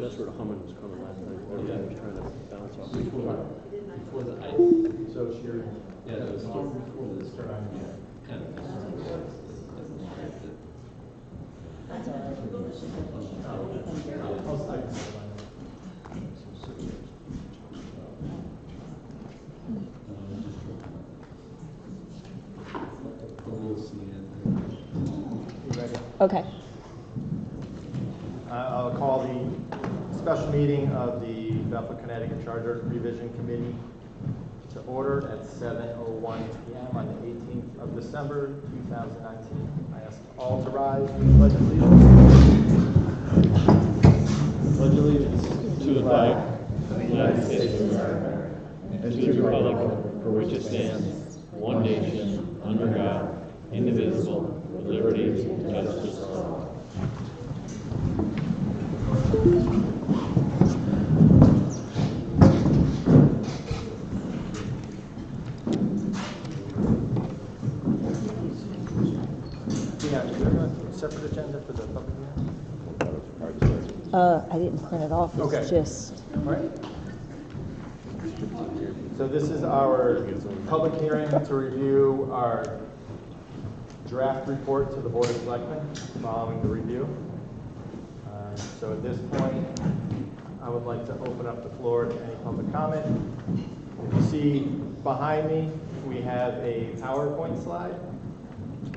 That's where the humming was coming last night. Everything was trying to bounce off. Before the ice. So it's your, Yeah, that was before the start on here. kind of distracted. That's all right. I'll slide. You ready? Okay. I'll call the special meeting of the Bethel, Connecticut Charter Revision Committee to order at 7:01 p.m. on the 18th of December, 2019. I ask all to rise and pledge allegiance. Pledge allegiance to the flag of the United States of America and to the republic for which it stands, one nation, under God, indivisible, with liberty and justice for all. Yeah, is there a separate agenda for the public hearing? I didn't print it off. It's Okay. just, All right. So this is our public hearing to review our draft report to the Board of Selectmen following the review. So at this point, I would like to open up the floor to any public comment. If you see behind me, we have a PowerPoint slide,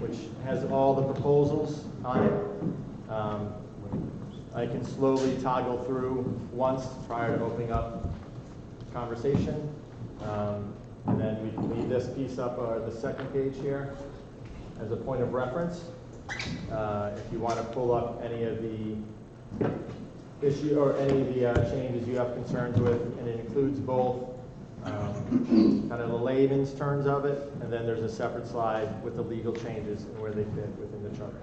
which has all the proposals on it. I can slowly toggle through once prior to opening up conversation. And then we can leave this piece up, the second page here, as a point of reference. If you want to pull up any of the issue or any of the changes you have concerns with, and it includes both kind of the layman's terms of it, and then there's a separate slide with the legal changes and where they fit within the charter.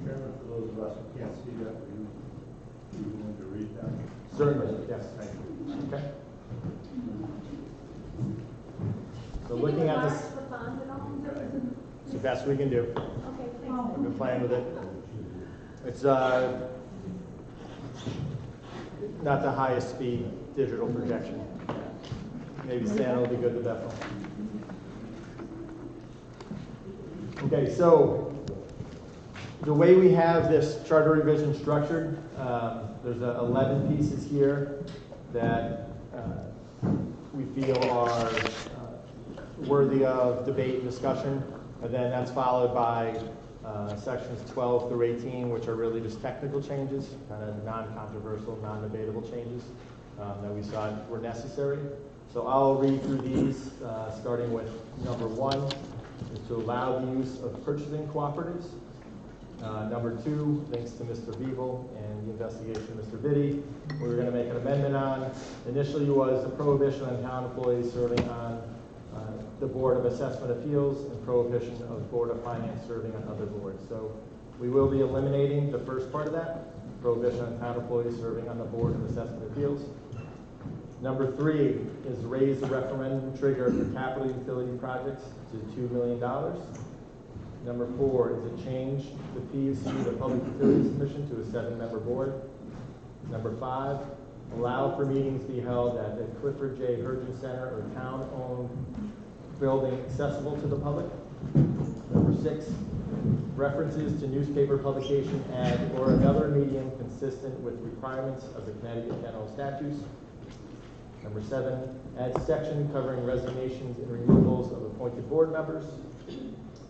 Chairman, for those of us who can't see that, are you willing to read that? Certainly, yes, thank you. Okay. So looking at this, it's the best we can do. Okay, thanks. We've been playing with it. It's not the highest speed digital projection. Maybe Santa will be good to Bethel. Okay, so the way we have this charter revision structured, there's 11 pieces here that we feel are worthy of debate and discussion, and then that's followed by sections 12 through 18, which are really just technical changes, kind of non-controversial, non-debatable changes that we saw were necessary. So I'll read through these, starting with number 1, is to allow the use of purchasing cooperatives. Number 2, thanks to Mr. Beeble and the investigation of Mr. Biddy, we were going to make an amendment on. Initially was the prohibition on town employees serving on the Board of Assessment Appeals and prohibition of Board of Finance serving on other boards. So we will be eliminating the first part of that, prohibition on town employees serving on the Board of Assessment Appeals. Number 3 is raise the referendum trigger for capital utility projects to $2 million. Number 4 is to change the PUC, the Public Utilities Commission, to a 7-member board. Number 5, allow for meetings to be held at the Clifford J. Hergen Center or town-owned building accessible to the public. Number 6, references to newspaper publication ad or another medium consistent with requirements of the Connecticut General Statutes. Number 7, add section covering resignations and removals of appointed board members.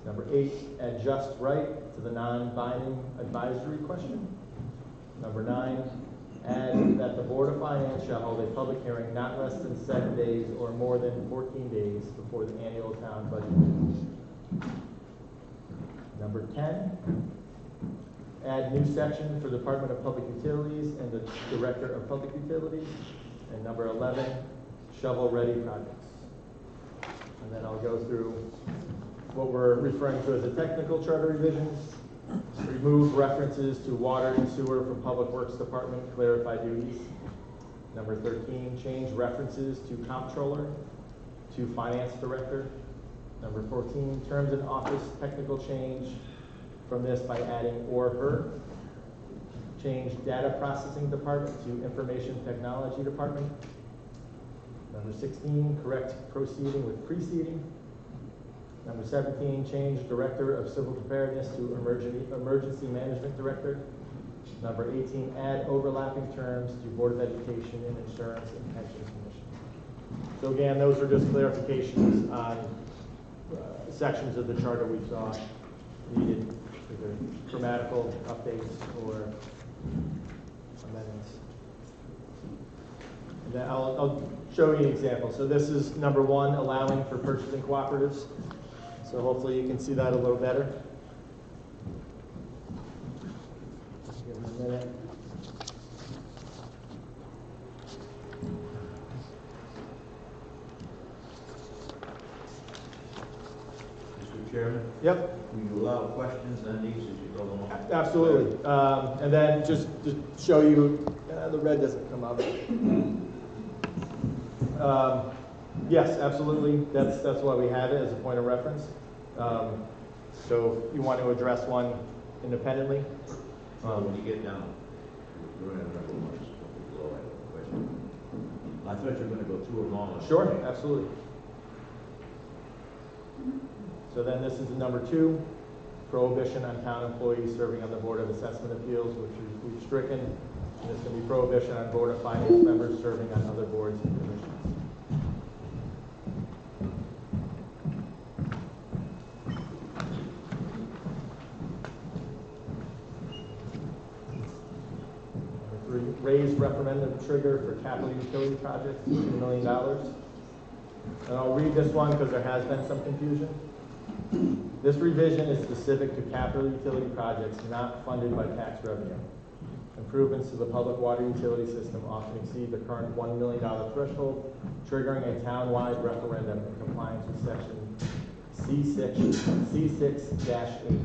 Number 8, add just right to the non-binding advisory question. Number 9, add that the Board of Finance shall hold a public hearing not less than 7 days or more than 14 days before the annual town budget meeting. Number 10, add new section for Department of Public Utilities and the Director of Public Utilities. And number 11, shovel-ready projects. And then I'll go through what we're referring to as the technical charter revisions. Remove references to water and sewer from Public Works Department, clarify duties. Number 13, change references to comptroller to finance director. Number 14, terms in office technical change from this by adding or her. change data processing department to information technology department. Number 16, correct proceeding with preceding. Number 17, change director of civil preparedness to emergency management director. Number 18, add overlapping terms to Board of Education and Insurance and Pensions Commission. So again, those are just clarifications on sections of the charter we saw needed, either grammatical updates or amendments. And then I'll show you an example. So this is number 1, allowing for purchasing cooperatives. So hopefully you can see that a little better. Give me a minute. Mr. Chairman, Yep, will you allow questions on these as you go along? absolutely. And then just to show you, the red doesn't come up. Yes, absolutely. That's why we have it as a point of reference. So if you want to address one independently. When you get down, we're going to have one below I have a question. I thought you were going to go through them all. Sure, absolutely. So then this is number 2, prohibition on town employees serving on the Board of Assessment Appeals, which we've stricken. And there's going to be prohibition on Board of Finance members serving on other boards and commissions. Number 3, raise referendum trigger for capital utility projects to $2 million. And I'll read this one because there has been some confusion. This revision is specific to capital utility projects not funded by tax revenue. Improvements to the public water utility system often exceed the current $1 million threshold, triggering a town-wide referendum in compliance with section C6-8.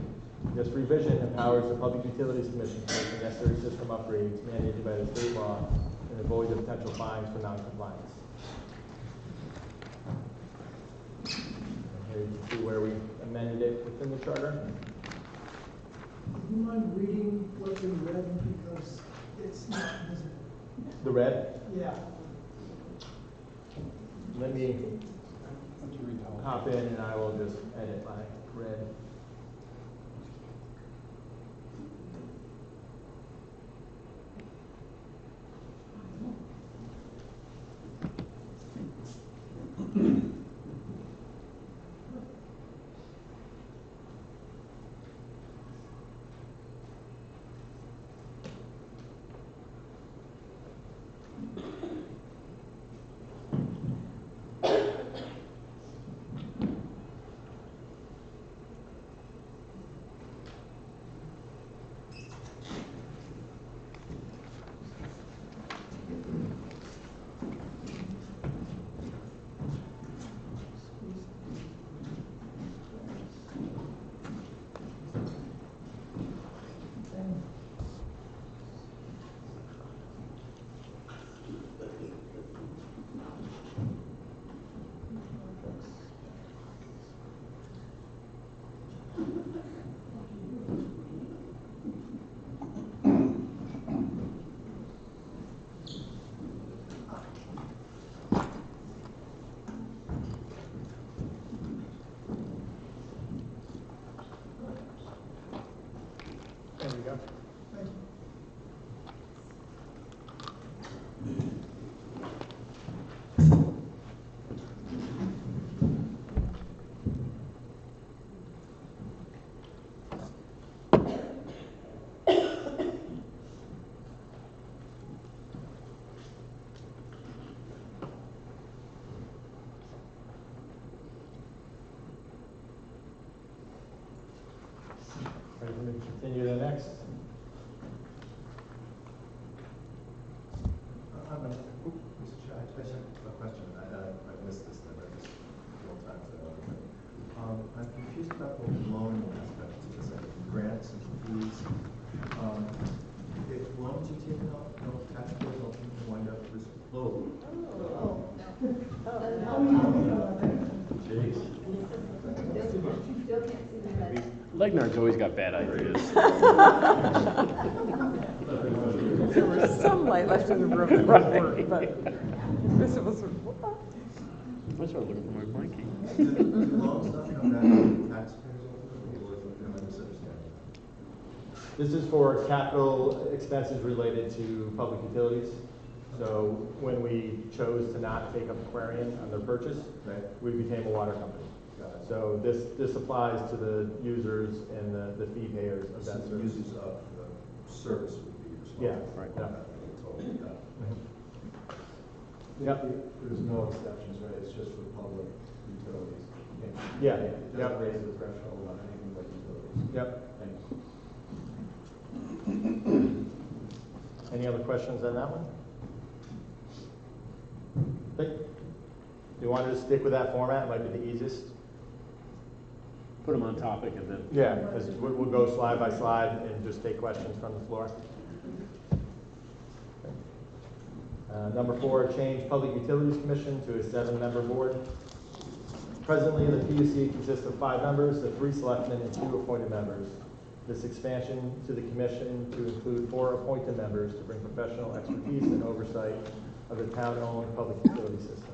This revision empowers the Public Utilities Commission to make the necessary system upgrades mandated by the state law and avoid the potential fines for noncompliance. Here you can see where we amended it within the charter. Do you mind reading what's in red because it's not visible? The red, Yeah. let me hop in and I will just edit my red. There we go. Thank you. Ready for me to continue to the next? Mr. Chair, I just have a question. I missed this, I read this a couple times. I'm confused about the loan aspect of this, grants and fees. If loans are taken out, no taxpayers will wind up with low. Jeez. Legnard's always got bad ideas. There was some light left in the room that would work, but this was, I started looking for my blankie. Did the loan stuff come back to taxpayers ultimately, or am I misunderstanding? This is for capital expenses related to public utilities. So when we chose to not take up Aquarian on their purchase, Right. we became a water company. Got it. So this applies to the users and the fee payers of So that the service. users of the service would be responsible. Yeah, right. for that total. Got it. Yep. There's no exceptions, right? It's just for public utilities. Yeah, It yep. doesn't raise the threshold on anything but utilities. Yep. Thank you. Any other questions on that one? You wanted to stick with that format? It might be the easiest. Put them on topic and then. Yeah, because we'll go slide by slide and just take questions from the floor. Number 4, change Public Utilities Commission to a 7-member board. Presently, the PUC consists of 5 members, the 3 selectmen, and 2 appointed members. This expansion to the commission to include 4 appointed members to bring professional expertise and oversight of the town-owned public utility system.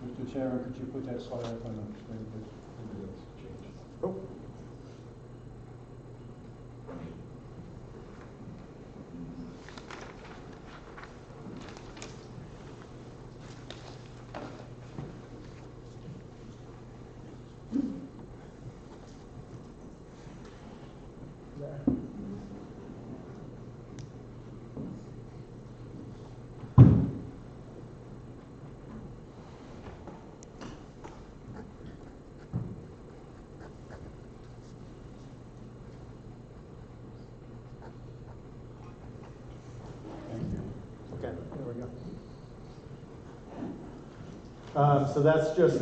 Mr. Chairman, could you put that slide up on the screen, please? Oh. There. Okay, there we go. So that's just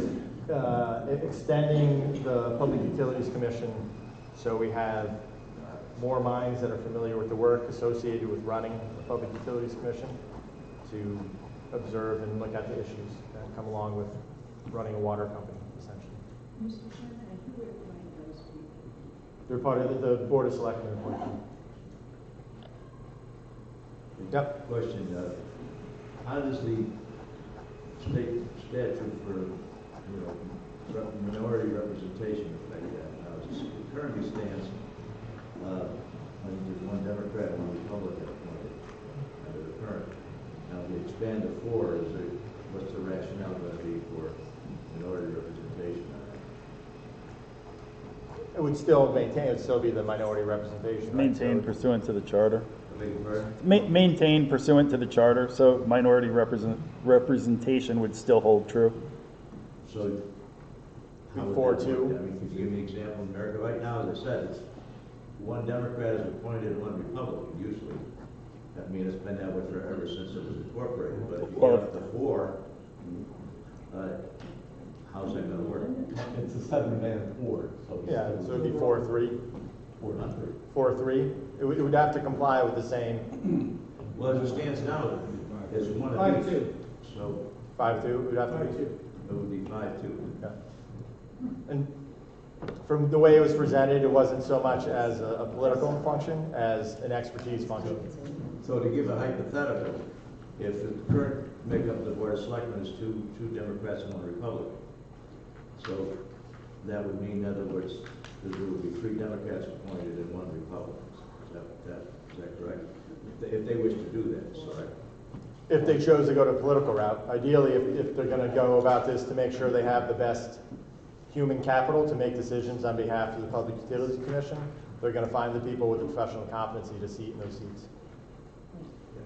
extending the Public Utilities Commission, so we have more minds that are familiar with the work associated with running the Public Utilities Commission to observe and look at the issues that come along with running a water company, essentially. Mr. Chairman, and who would appoint those people? They're part of the Board of Selectmen appointment. Yep. Question, how does the state statute for, minority representation affect that? Now, as it currently stands, I think there's 1 Democrat and 1 Republican appointed under the current. Now, if we expand to 4, what's the rationale going to be for minority representation on that? It would still maintain, it would still be the minority representation. right? Maintained So- pursuant to the charter. I beg your pardon? Maintained pursuant to the charter, so minority representation would still hold true. So, how would 4-2. that work? I mean, could you give me an example in America? Right now, as I said, it's 1 Democrat is appointed and 1 Republican, usually. I mean, it's been that way ever since it was incorporated, but if you get up to 4, how's that gonna work? It's a 7-man board, so. Yeah, so it'd be 4-3. 400. 4-3. It would have to comply with the same Well, as it stands now, it's 1 of each. 5-2. So 5-2. It would have to be. 5-2. it would be 5-2. Yeah. And from the way it was presented, it wasn't so much as a political function as an expertise function. So to give a hypothetical, if the current makeup of the Board of Selectmen is two Democrats and 1 Republican, so that would mean, in other words, that there would be 3 Democrats appointed and 1 Republican. Is that correct? If they wish to do that, sorry. If they chose to go to a political route, ideally, if they're going to go about this to make sure they have the best human capital to make decisions on behalf of the Public Utilities Commission, they're going to find the people with the professional competency to seat in those seats.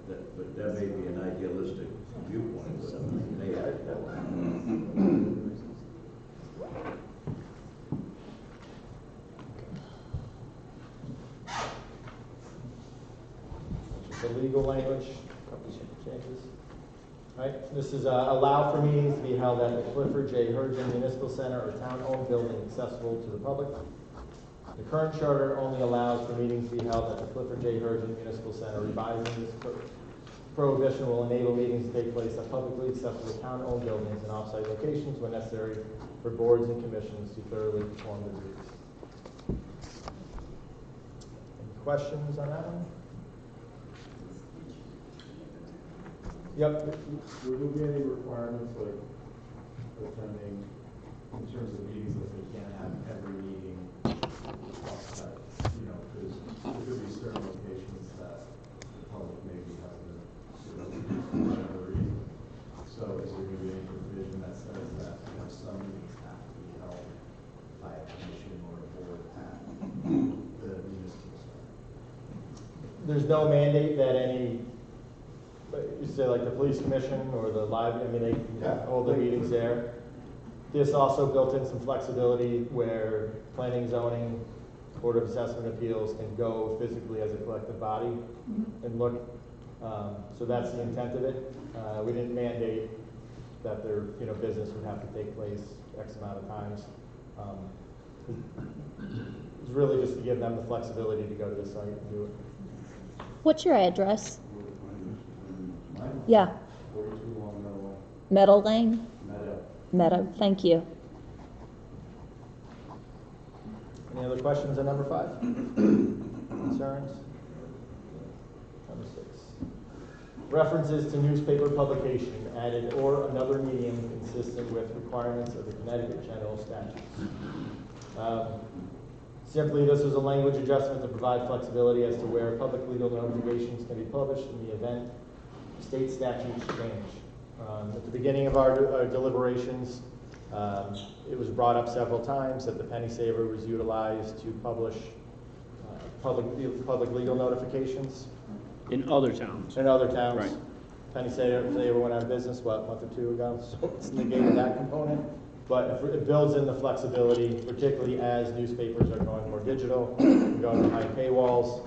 But that may be an idealistic viewpoint, but it may have. The legal language, a couple changes. Right, this is allow for meetings to be held at the Clifford J. Hergen Municipal Center or town-owned building accessible to the public. The current charter only allows for meetings to be held at the Clifford J. Hergen Municipal Center. Revising this prohibition will enable meetings to take place at publicly accessible town-owned buildings and off-site locations when necessary for boards and commissions to thoroughly perform their duties. Any questions on that one? Yep. Would there be any requirements like attending in terms of meetings that they can't have every meeting outside? You know, because there could be certain locations that the public may be hesitant to go to for whatever reason. So is there going to be any provision that says that, you know, some meetings have to be held by a commission or a board at the municipal center? There's no mandate that any, you say like the police commission or the library, I mean, they can hold their meetings there. This also built in some flexibility where planning, zoning, Board of Assessment Appeals can go physically as a collective body and look. So that's the intent of it. We didn't mandate that their, you know, business would have to take place X amount of times. It's really just to give them the flexibility to go to the site and do it. What's your address? Mine? Yeah, 42 Long Meadow Meadow Lane? Meadow. Meadow, thank you. Any other questions on number 5? Concerns? Number 6. References to newspaper publication added or another medium consistent with requirements of the Connecticut General Statutes. Simply, this is a language adjustment to provide flexibility as to where public legal notifications can be published in the event state statutes change. At the beginning of our deliberations, it was brought up several times that the penny saver was utilized to publish public legal notifications In other towns. in other towns. Right. Penny saver went out of business, what, a month or 2 ago? So it's negated that component. But it builds in the flexibility, particularly as newspapers are going more digital, going behind paywalls,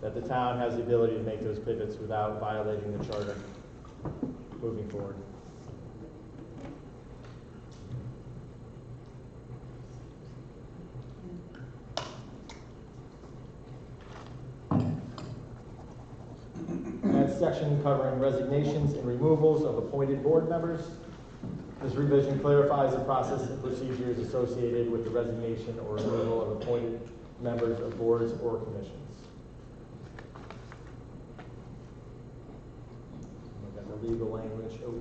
that the town has the ability to make those pivots without violating the charter moving forward. That section covering resignations and removals of appointed board members. This revision clarifies the process and procedures associated with the resignation or removal of appointed members of boards or commissions. Look at the legal language. Oh.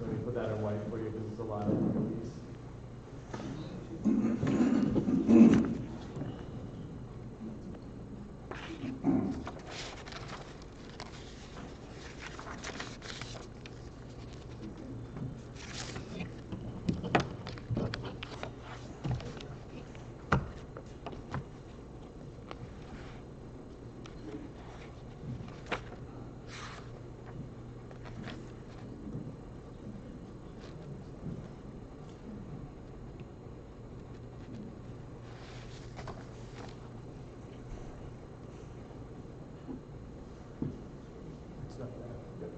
Let me put that in white for you because it's a lot of these. It's not that good.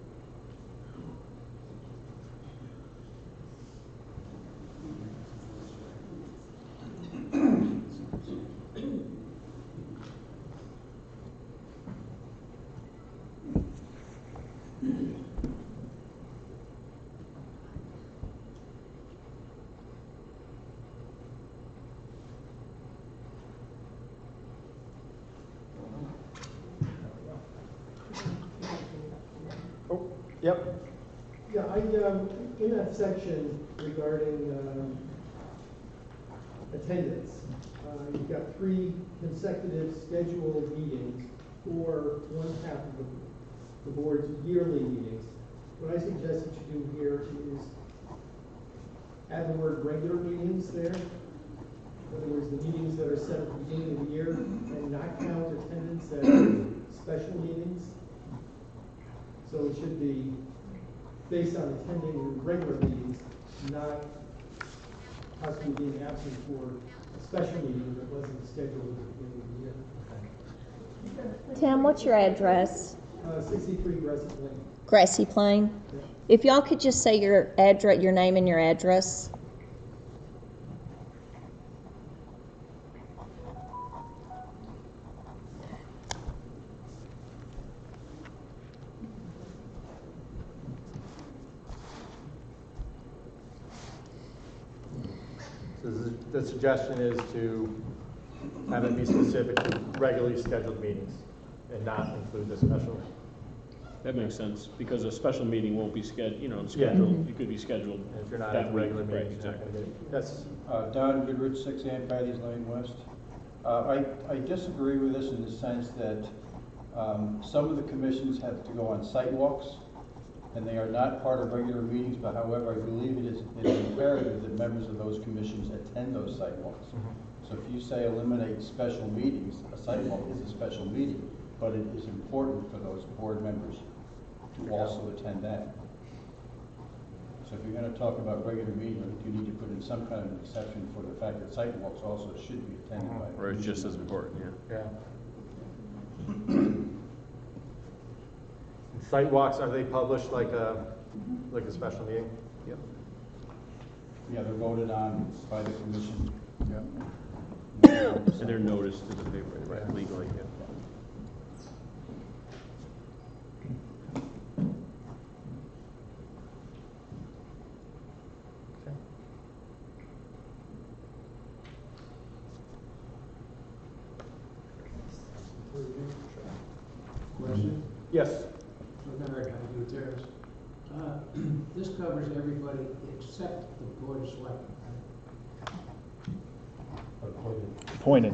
Oh, yep. Yeah, in that section regarding attendance, you've got 3 consecutive scheduled meetings for one half of the board's yearly meetings. What I suggest that you do here is add the word regular meetings there. In other words, the meetings that are set at the beginning of the year and not count attendance at special meetings. So it should be based on attending regular meetings, not possibly being absent for a special meeting that wasn't scheduled at the beginning of the year. Tim, what's your address? 63 Grassy Lane. Grassy Plain? Yeah. If y'all could just say your address, your name and your address. The suggestion is to have it be specific to regularly scheduled meetings and not include the special. That makes sense, because a special meeting won't be scheduled, Yeah. it could be scheduled And if you're not that at week. regular Right, meetings, you're not exactly. gonna get it. Yes. Don Goodrich, 6 Ann Patty's Lane West. I disagree with this in the sense that some of the commissions have to go on site walks, and they are not part of regular meetings, but however, I believe it is imperative that members of those commissions attend those site walks. So if you say eliminate special meetings, a site walk is a special meeting, but it is important for those board members to also attend that. So if you're gonna talk about regular meetings, you need to put in some kind of an exception for the fact that site walks also should be attended by. Or it's just as important, yeah. Yeah. Site walks, are they published like a special meeting? Yep. Yeah, they're voted on by the commission. And they're noticed to the paper, right, legally, yeah. Question? Yes. From Eric, I do terrace. This covers everybody except the board of selectmen, Appointed.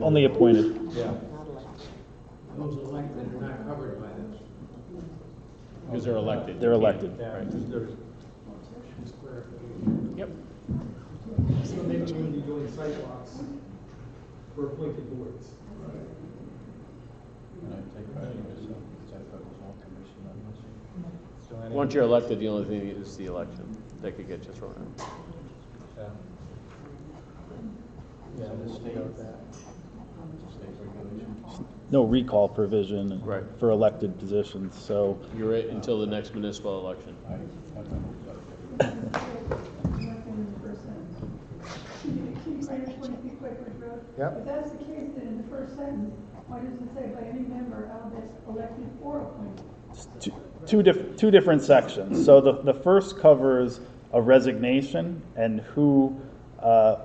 Only appointed. Yeah. right? Those elected are not covered by this. Because they're elected. They're elected. Yeah. Right. Just clarification. Yep. So maybe we're gonna be doing sidewalks for appointed boards. And I take back this, that covers all commission on this. Once you're elected, the only thing is the election. That could get you thrown out. Yeah. Yeah, the state, state regulations. No recall provision Right. for elected positions, so You're right until the next municipal election. I don't know. Yep. If that's the case, then in the first sentence, why does it say by any member, albeit elected or appointed? two different sections. So the first covers a resignation and who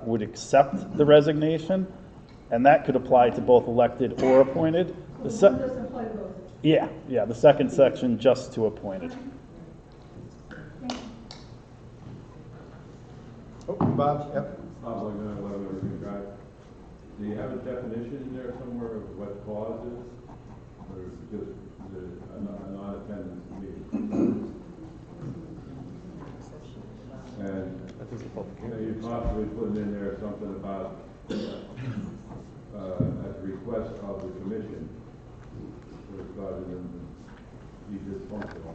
would accept the resignation, and that could apply to both elected or appointed. The So one doesn't apply to both. yeah, the second section just to appointed. Oh, Bob, yep. Not like that, whatever we can drive. Do you have a definition in there somewhere of what cause is? Or is it just a non-attendance meeting? And you possibly put in there something about, at the request of the commission, so it's rather than be dysfunctional.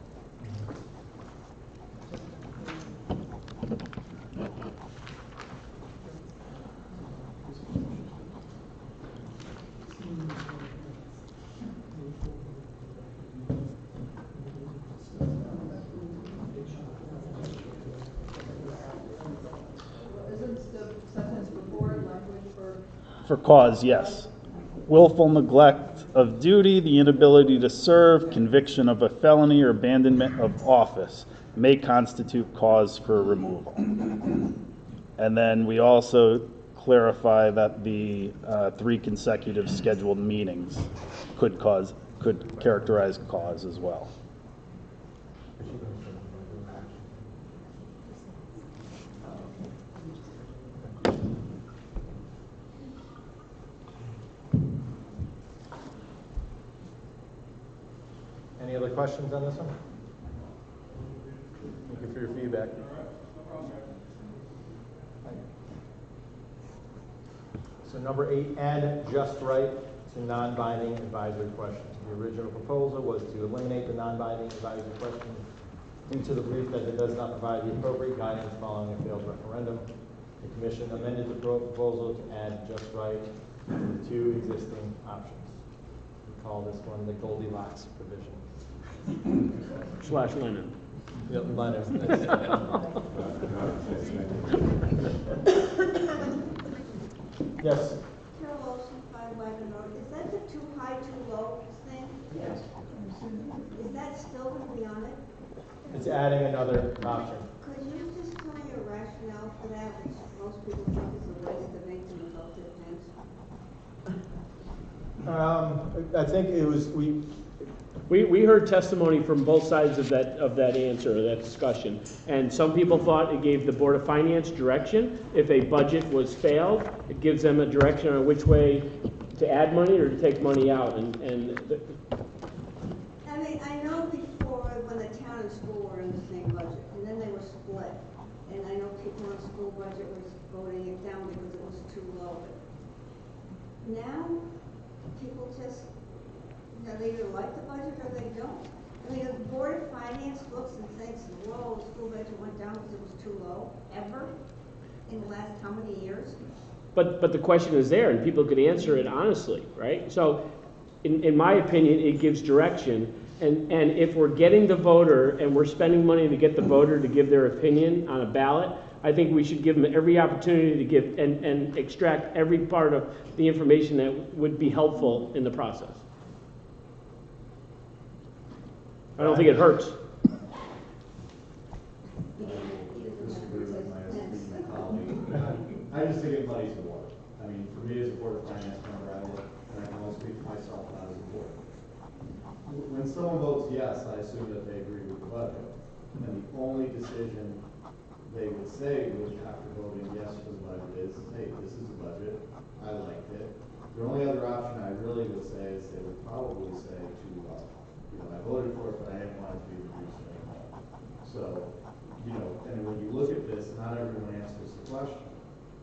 Isn't the sentence before language For cause, yes. Willful neglect of duty, the inability to serve, conviction of a felony, or abandonment of office may constitute cause for removal. And then we also clarify that the 3 consecutive scheduled meetings could characterize cause as well. Any other questions on this one? Thank you for your feedback. So number 8, add just right to non-binding advisory questions. The original proposal was to eliminate the non-binding advisory question due to the belief that it does not provide the appropriate guidance following a failed referendum. The commission amended the proposal to add just right to the 2 existing options. We call this one the Goldilocks provision. / Lennon. Yep, Lennon. Yes. Carol Olson, 5 Wagon Road. Is that the too high, too low thing? Yes. Is that still going to be on it? It's adding another option. Could you just tell me your rationale for that, which most people I think it was, We heard testimony from both sides of that answer, that discussion. And some people thought it gave the Board of Finance direction. If a budget was failed, it gives them a direction on which way to add money or to take money out. I mean, I know before when the town and school were in the same budget, and then they were split. And I know people in the school budget was voting it down because it was too low. But now, people just, they either like the budget or they don't. I mean, the Board of Finance looks and thinks, whoa, the school budget went down because it was too low, ever, in the last how many years? But the question is there, and people could answer it honestly, right? So, in my opinion, it gives direction. And if we're getting the voter and we're spending money to get the voter to give their opinion on a ballot, I think we should give them every opportunity to give and extract every part of the information that would be helpful in the process. I don't think it hurts. Disagree with my colleague. I just think it muddies the water. I mean, for me as a Board of Finance member, I look, and I can only speak for myself, not as a board. When someone votes yes, I assume that they agree with the budget. And the only decision they would say would after voting yes for the budget is, hey, this is the budget, I liked it. The only other option I really would say is they would probably say too low. You know, I voted for it, but I didn't want it to be reduced anymore. So, you know, and when you look at this, not everyone answers the question.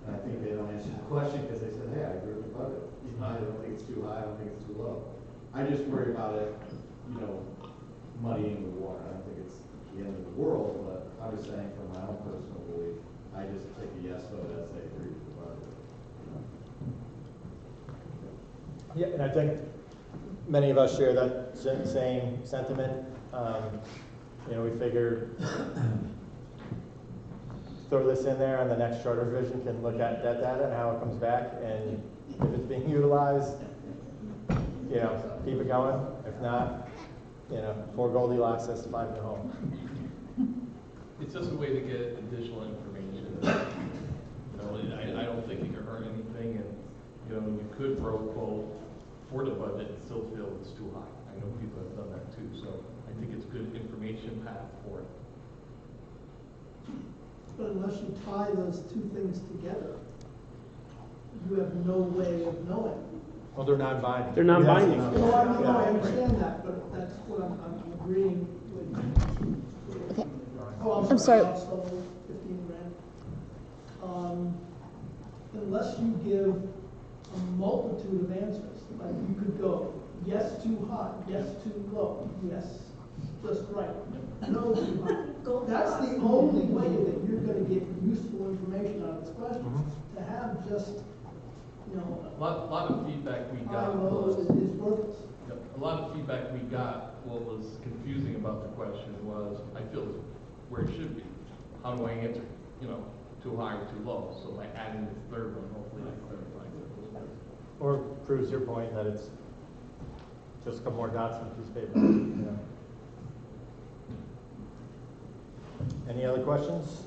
And I think they don't answer the question because they said, hey, I agree with the budget. You know, I don't think it's too high, I don't think it's too low. I just worry about it, you know, muddying the water. I don't think it's the end of the world, but I'm just saying from my own personal belief, I just take a yes vote as they agree with the budget. yeah, and I think many of us share that same sentiment. You know, we figured throw this in there and the next charter revision can look at that data and how it comes back, and if it's being utilized, you know, keep it going. If not, you know, for Goldilocks, that's find a home. It's just a way to get additional information. You know, I don't think it could hurt anything, and, you know, you could vote for the budget and still feel it's too high. I know people have done that too, so I think it's good information path for it. But unless you tie those two things together, you have no way of knowing. Well, they're non-binding. They're non-binding. No, I understand that, but that's what I'm agreeing with. Okay. Oh, I'm sorry. Also 15 grand. Unless you give a multitude of answers, like you could go, yes, too high, yes, too low, yes, just right, no, too high. That's the only way that you're gonna get useful information out of this question. To have just, you know, A lot of feedback we high, got low was, is worthless. a lot of feedback we got, what was confusing about the question was, I feel it's where it should be. How do I answer, you know, too high or too low? So by adding the third one, hopefully that clarifies it. Or proves your point that it's just a couple more dots on a piece of paper. You know. Any other questions?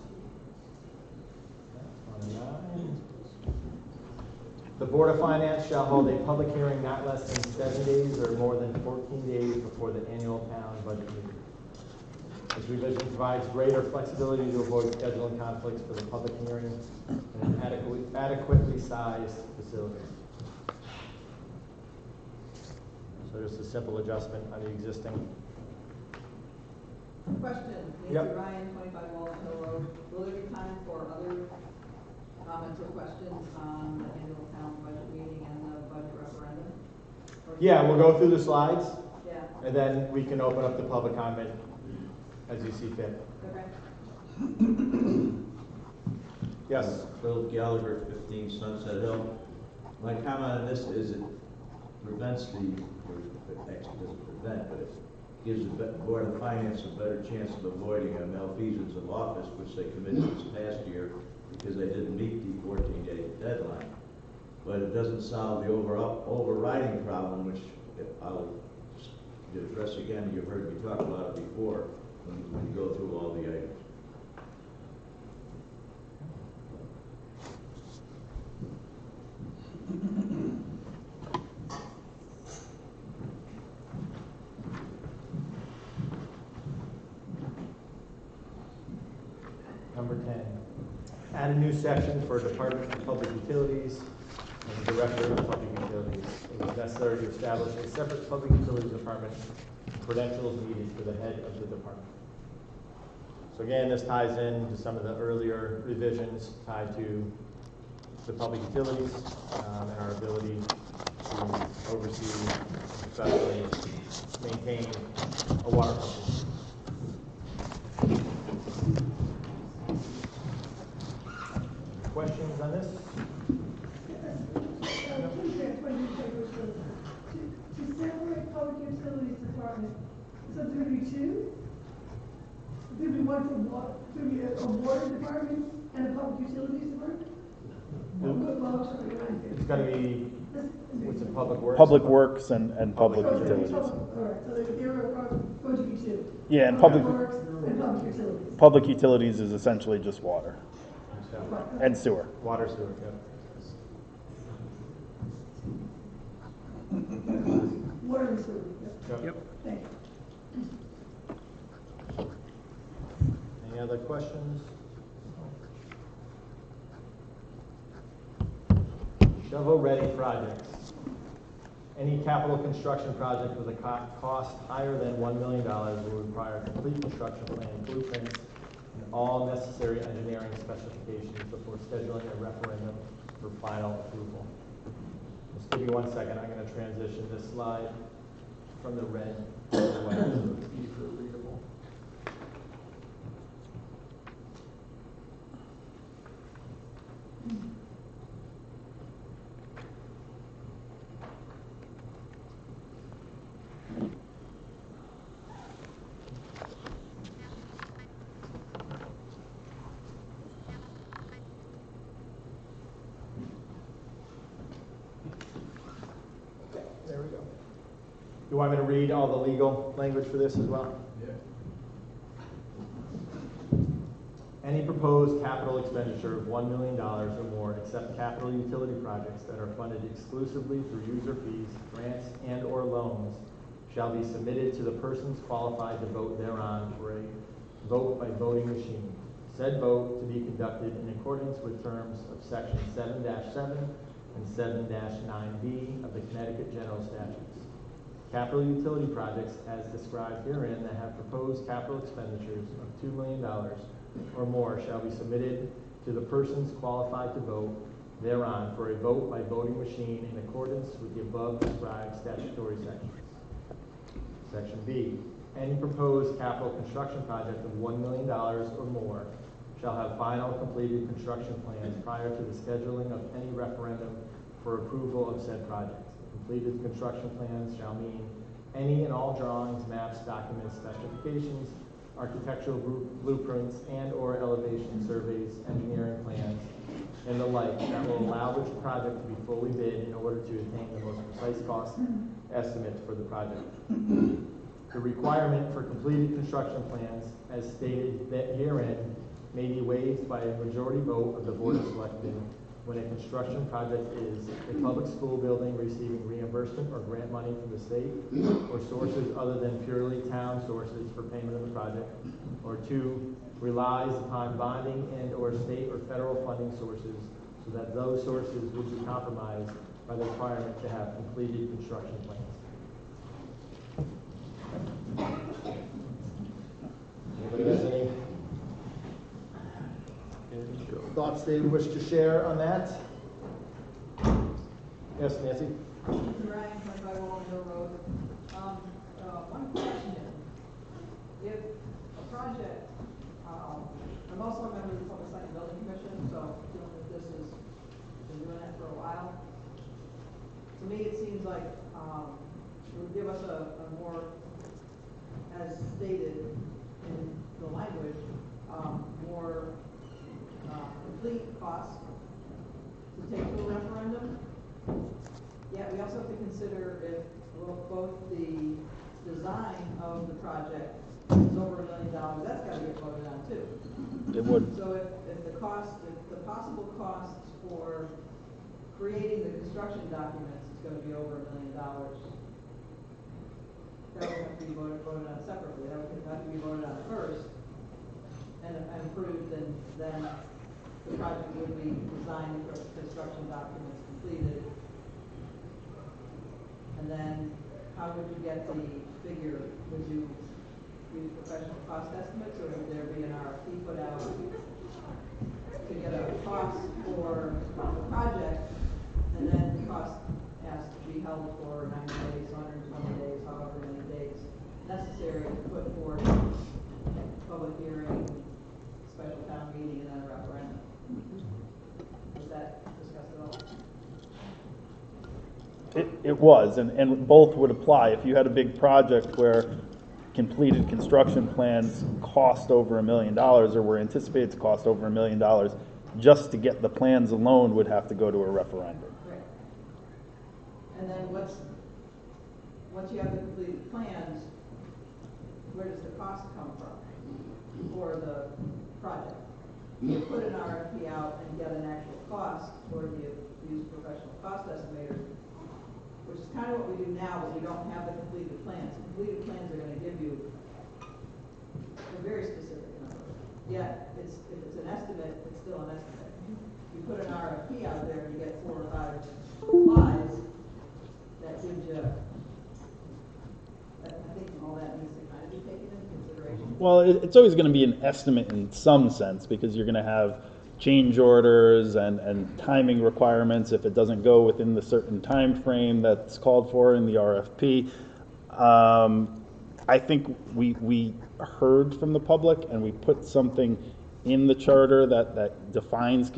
On 9. The Board of Finance shall hold a public hearing not less than 7 days or more than 14 days before the annual town budget meeting. This revision provides greater flexibility to avoid scheduling conflicts for the public hearing in an adequately sized facility. So just a simple adjustment on the existing. Question, Nancy Yep. Ryan, 25 Walnut Hill Road. Will there be time for other comments or questions on the annual town budget meeting and the budget referendum? Or- Yeah, we'll go through the slides, Yeah, and then we can open up the public comment as you see fit. okay. Yes. Phil Gallagher, 15 Sunset Hill. My comment on this is it prevents the, or it actually doesn't prevent, but it gives the Board of Finance a better chance of avoiding a malfeasance of office, which they committed this past year because they didn't meet the 14-day deadline. But it doesn't solve the overriding problem, which I'll just address again. You've heard me talk about it before when you go through all the items. number 10. Add a new section for Department of Public Utilities and Director of Public Utilities. It was necessary to establish a separate Public Utilities Department, credentials needed for the head of the department. So again, this ties in to some of the earlier revisions tied to the public utilities and our ability to oversee, especially maintain a water company. Questions on this? To separate public utilities department, so there's gonna be two? There's gonna be one for water, there's gonna be a water department and a public utilities department? It's going to be, what's it, Public Works? Public Works and Public So it's gonna be Utilities. total, all right, so there are going to be two? Yeah, and Public Works and public utilities. Public Utilities is essentially just water and sewer. Water, sewer, yeah. Water and sewer, Yep. thank you. Any other questions? Shovel-ready projects. Any capital construction project with a cost higher than $1 million will require a complete construction plan, blueprints, and all necessary engineering specifications before scheduling a referendum for final approval. Just give me 1 second. I'm going to transition this slide from the red to the white so it's easier readable. There we go. You want me to read all the legal language for this as well? Yeah. Any proposed capital expenditure of $1 million or more, except capital utility projects that are funded exclusively through user fees, grants, and/or loans, shall be submitted to the persons qualified to vote thereon for a vote by voting machine. Said vote to be conducted in accordance with terms of Section 7-7 and 7-9B of the Connecticut General Statutes. Capital utility projects as described herein that have proposed capital expenditures of $2 million or more shall be submitted to the persons qualified to vote thereon for a vote by voting machine in accordance with the above described statutory sections. Section B, any proposed capital construction project of $1 million or more shall have final completed construction plans prior to the scheduling of any referendum for approval of said project. Completed construction plans shall mean any and all drawings, maps, documents, specifications, architectural blueprints, and/or elevation surveys, engineering plans, and the like that will allow the project to be fully bid in order to attain the most precise cost estimate for the project. The requirement for completed construction plans, as stated herein, may be waived by a majority vote of the Board of Selectmen when a construction project is a public school building receiving reimbursement or grant money from the state or sources other than purely town sources for payment of the project, or 2, relies upon bonding and/or state or federal funding sources so that those sources would be compromised by the requirement to have completed construction plans. Anybody has any thoughts they wish to share on that? Yes, Nancy? Ryan, 25 Walnut Hill Road. One question. If a project, I'm also a member of the Public Site and Building Commission, so dealing with this has been doing that for a while. To me, it seems like it would give us a more, as stated in the language, more complete cost to take to a referendum. Yet we also have to consider if both the design of the project is over $1 million, that's got to get voted on too. It would. So if the possible costs for creating the construction documents is going to be over $1 million, that would have to be voted on separately. That would have to be voted on first. and approved, then the project would be designed, construction documents completed. And then how would you get the figure? Would you use professional cost estimates, or would there be an RFP put out to get a cost for the project, and then the cost has to be held for 90 days, 120 days, however many days necessary to put forth public hearing, special town meeting, and then a referendum? Was that discussed at all? It was, and both would apply. If you had a big project where completed construction plans cost over $1 million, or were anticipated to cost over $1 million, just to get the plans alone would have to go to a referendum. Right. And then once you have the completed plans, where does the cost come from for the project? Do you put an RFP out and get an actual cost, or do you use professional cost estimators? Which is kind of what we do now, but we don't have the completed plans. Completed plans are going to give you a very specific number. Yet, if it's an estimate, it's still an estimate. You put an RFP out there and you get 4 or 5 replies, that gives you, I think all that needs to kind of be taken into consideration. Well, it's always going to be an estimate in some sense, because you're going to have change orders and timing requirements if it doesn't go within the certain time frame that's called for in the RFP. I think we heard from the public, and we put something in the charter that defines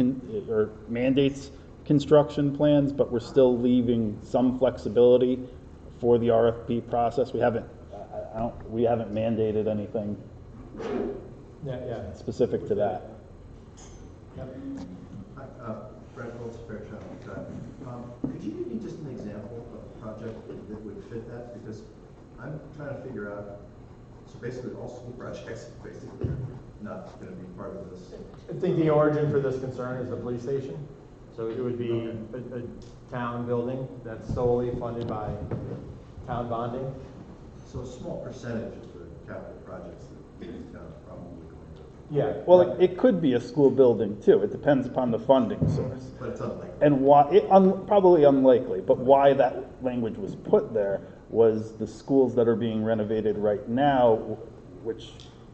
or mandates construction plans, but we're still leaving some flexibility for the RFP process. We haven't mandated anything specific to that. Brett Holtz, Fairchild. Could you give me just an example of a project that would fit that? Because I'm trying to figure out, so basically all school projects basically are not going to be part of this. I think the origin for this concern is the police station. So it would be a town building that's solely funded by town bonding. So a small percentage of the capital projects that the town is probably going to. Yeah, well, it could be a school building too. It depends upon the funding source. But it's unlikely. And why, probably unlikely, but why that language was put there was the schools that are being renovated right now, which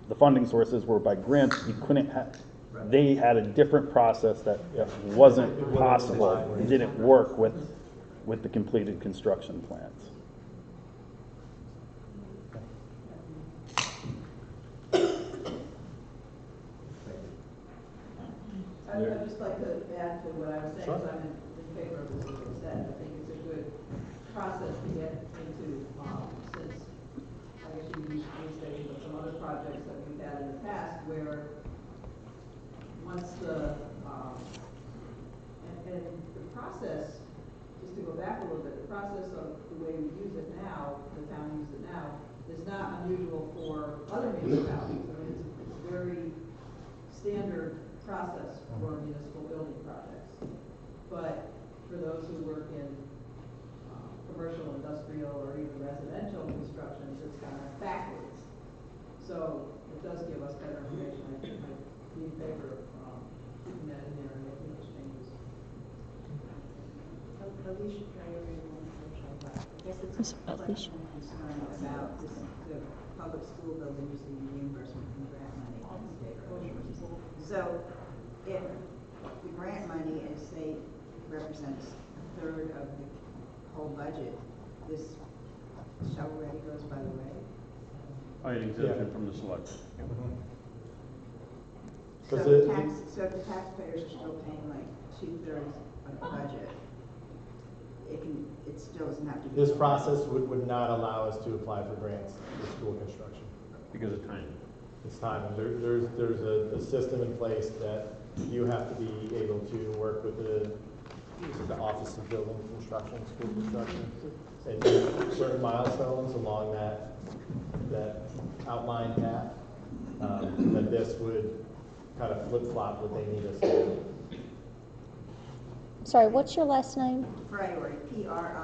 the funding sources were by grants, you couldn't have, they had a different process that wasn't possible. It didn't work with the completed construction plans. I'd just like to add to what I was saying, because I'm in favor of this, as I said. I think it's a good process to get into, since, I guess you use police station, but some other projects that we've had in the past where once the, and the process, just to go back a little bit, the process of the way we use it now, the town uses it now, is not unusual for other municipalities. I mean, it's very standard process for municipal building projects. But for those who work in commercial, industrial, or even residential constructions, it's kind of backwards. So it does give us better information. I think I'd be in favor of keeping that in there and making those changes. Alicia, I guess it's a question and concern about the public school building using reimbursement from grant money and state roads. So if the grant money, as say, represents a third of the whole budget, this shovel-ready goes by the way? By an exemption from the select. So if the taxpayers are still paying like 2/3 of the budget, it still doesn't have to be. This process would not allow us to apply for grants for school construction. Because of time. It's time. There's a system in place that you have to be able to work with the Office of Building Construction, School Construction, and do certain milestones along that outline path. That this would kind of flip-flop what they need us to do. Sorry, what's your last name? Priority, Priore.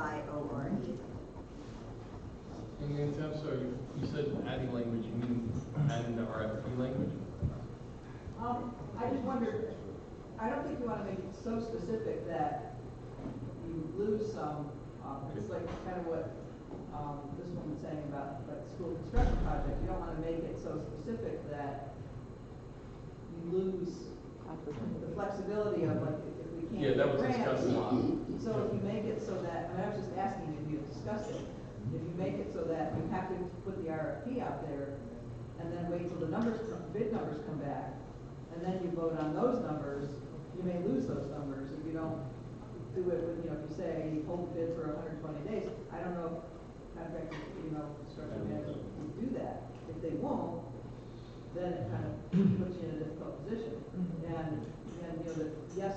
And I'm sorry, you said adding language, you mean adding the RFP language? I just wondered, I don't think you wanna make it so specific that you lose some, it's like kind of what, this one was saying about like school construction project, you don't wanna make it so specific that you lose the flexibility of like, if we can't Yeah, that get was grants. discussed a lot. So if you make it so that, I mean, I was just asking if you had discussed it, if you make it so that you have to put the RFP out there, and then wait till the bid numbers come back, and then you vote on those numbers, you may lose those numbers if you don't do it with, if you say hold the bid for 120 days, I don't know if contractors, construction managers will do that. If they won't, then it kind of puts you in a difficult position. And yes,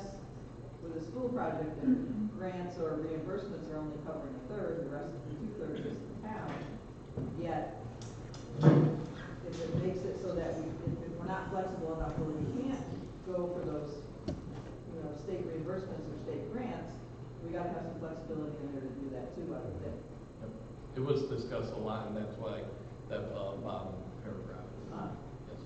with a school project, and grants or reimbursements are only covering a third, the rest of the 2/3 is the town. Yet, if it makes it so that if we're not flexible enough where we can't go for those, state reimbursements or state grants, we gotta have some flexibility in there to do that too, I would think. Yep. It was discussed a lot, and that's why that bottom paragraph. Yes.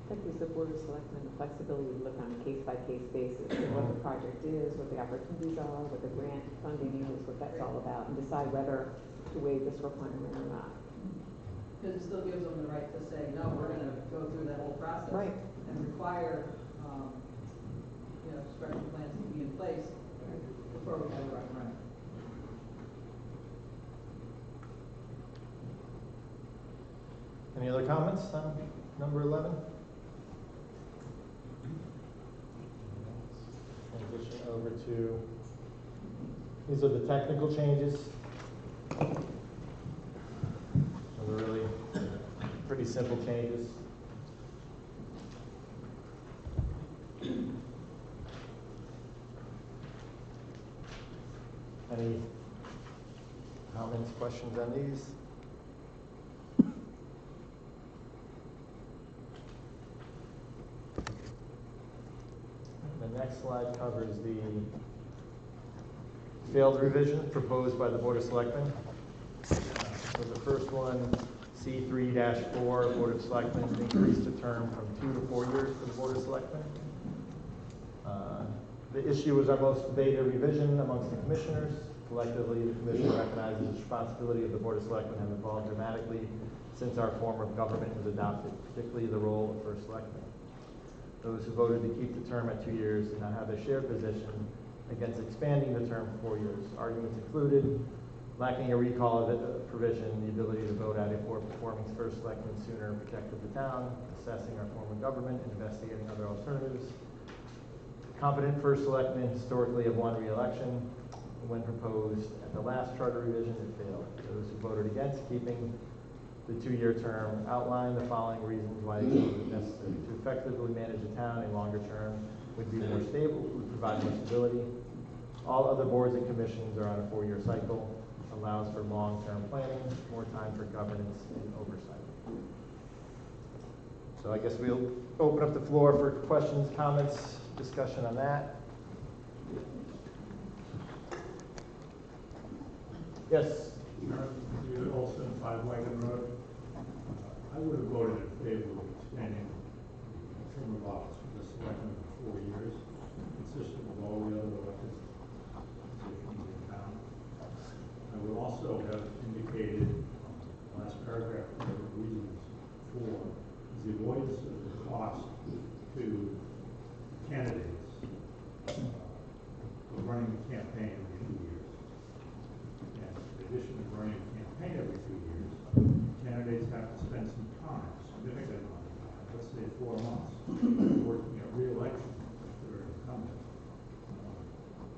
That gives the board of selectmen the flexibility to look on a case-by-case basis at what the project is, what the opportunities are, what the grant funding is, what that's all about, and decide whether to waive this requirement or not. Because it still gives them the right to say, no, we're gonna go through that whole process. Right. And require, construction plans to be in place before we have a run. Any other comments on number 11? Transition over to, these are the technical changes. So they're really pretty simple changes. Any comments, questions on these? The next slide covers the failed revision proposed by the Board of Selectmen. So the first one, C3-4, Board of Selectmen increased the term from 2 to 4 years for the Board of Selectmen. The issue was our most debated revision amongst the commissioners. Collectively, the commission recognizes the responsibility of the Board of Selectmen have evolved dramatically since our form of government was adopted, particularly the role of first selectman. Those who voted to keep the term at 2 years did not have a shared position against expanding the term to 4 years. Arguments included lacking a recall of the provision, the ability to vote out a poor-performing first selectman sooner protected the town, assessing our form of government, and investigating other alternatives. Competent first selectmen historically have won re-election. When proposed at the last charter revision, it failed. Those who voted against keeping the 2-year term outline the following reasons why it is necessary. To effectively manage the town, a longer term would be more stable, would provide more stability. All other boards and commissions are on a 4-year cycle, allows for long-term planning, more time for governance and oversight. So I guess we'll open up the floor for questions, comments, discussion on that. Yes. David Olson, 5 Wagon Road. I would have voted in favor of extending the term of office for the selectmen for 4 years, consistent with all the other elected positions in town. I would also have indicated, last paragraph, the reasons for the avoidance of the cost to candidates for running the campaign every 2 years. And in addition to running a campaign every 2 years, candidates have to spend some time, significant amount of time, let's say 4 months, working at re-election if they're incumbent,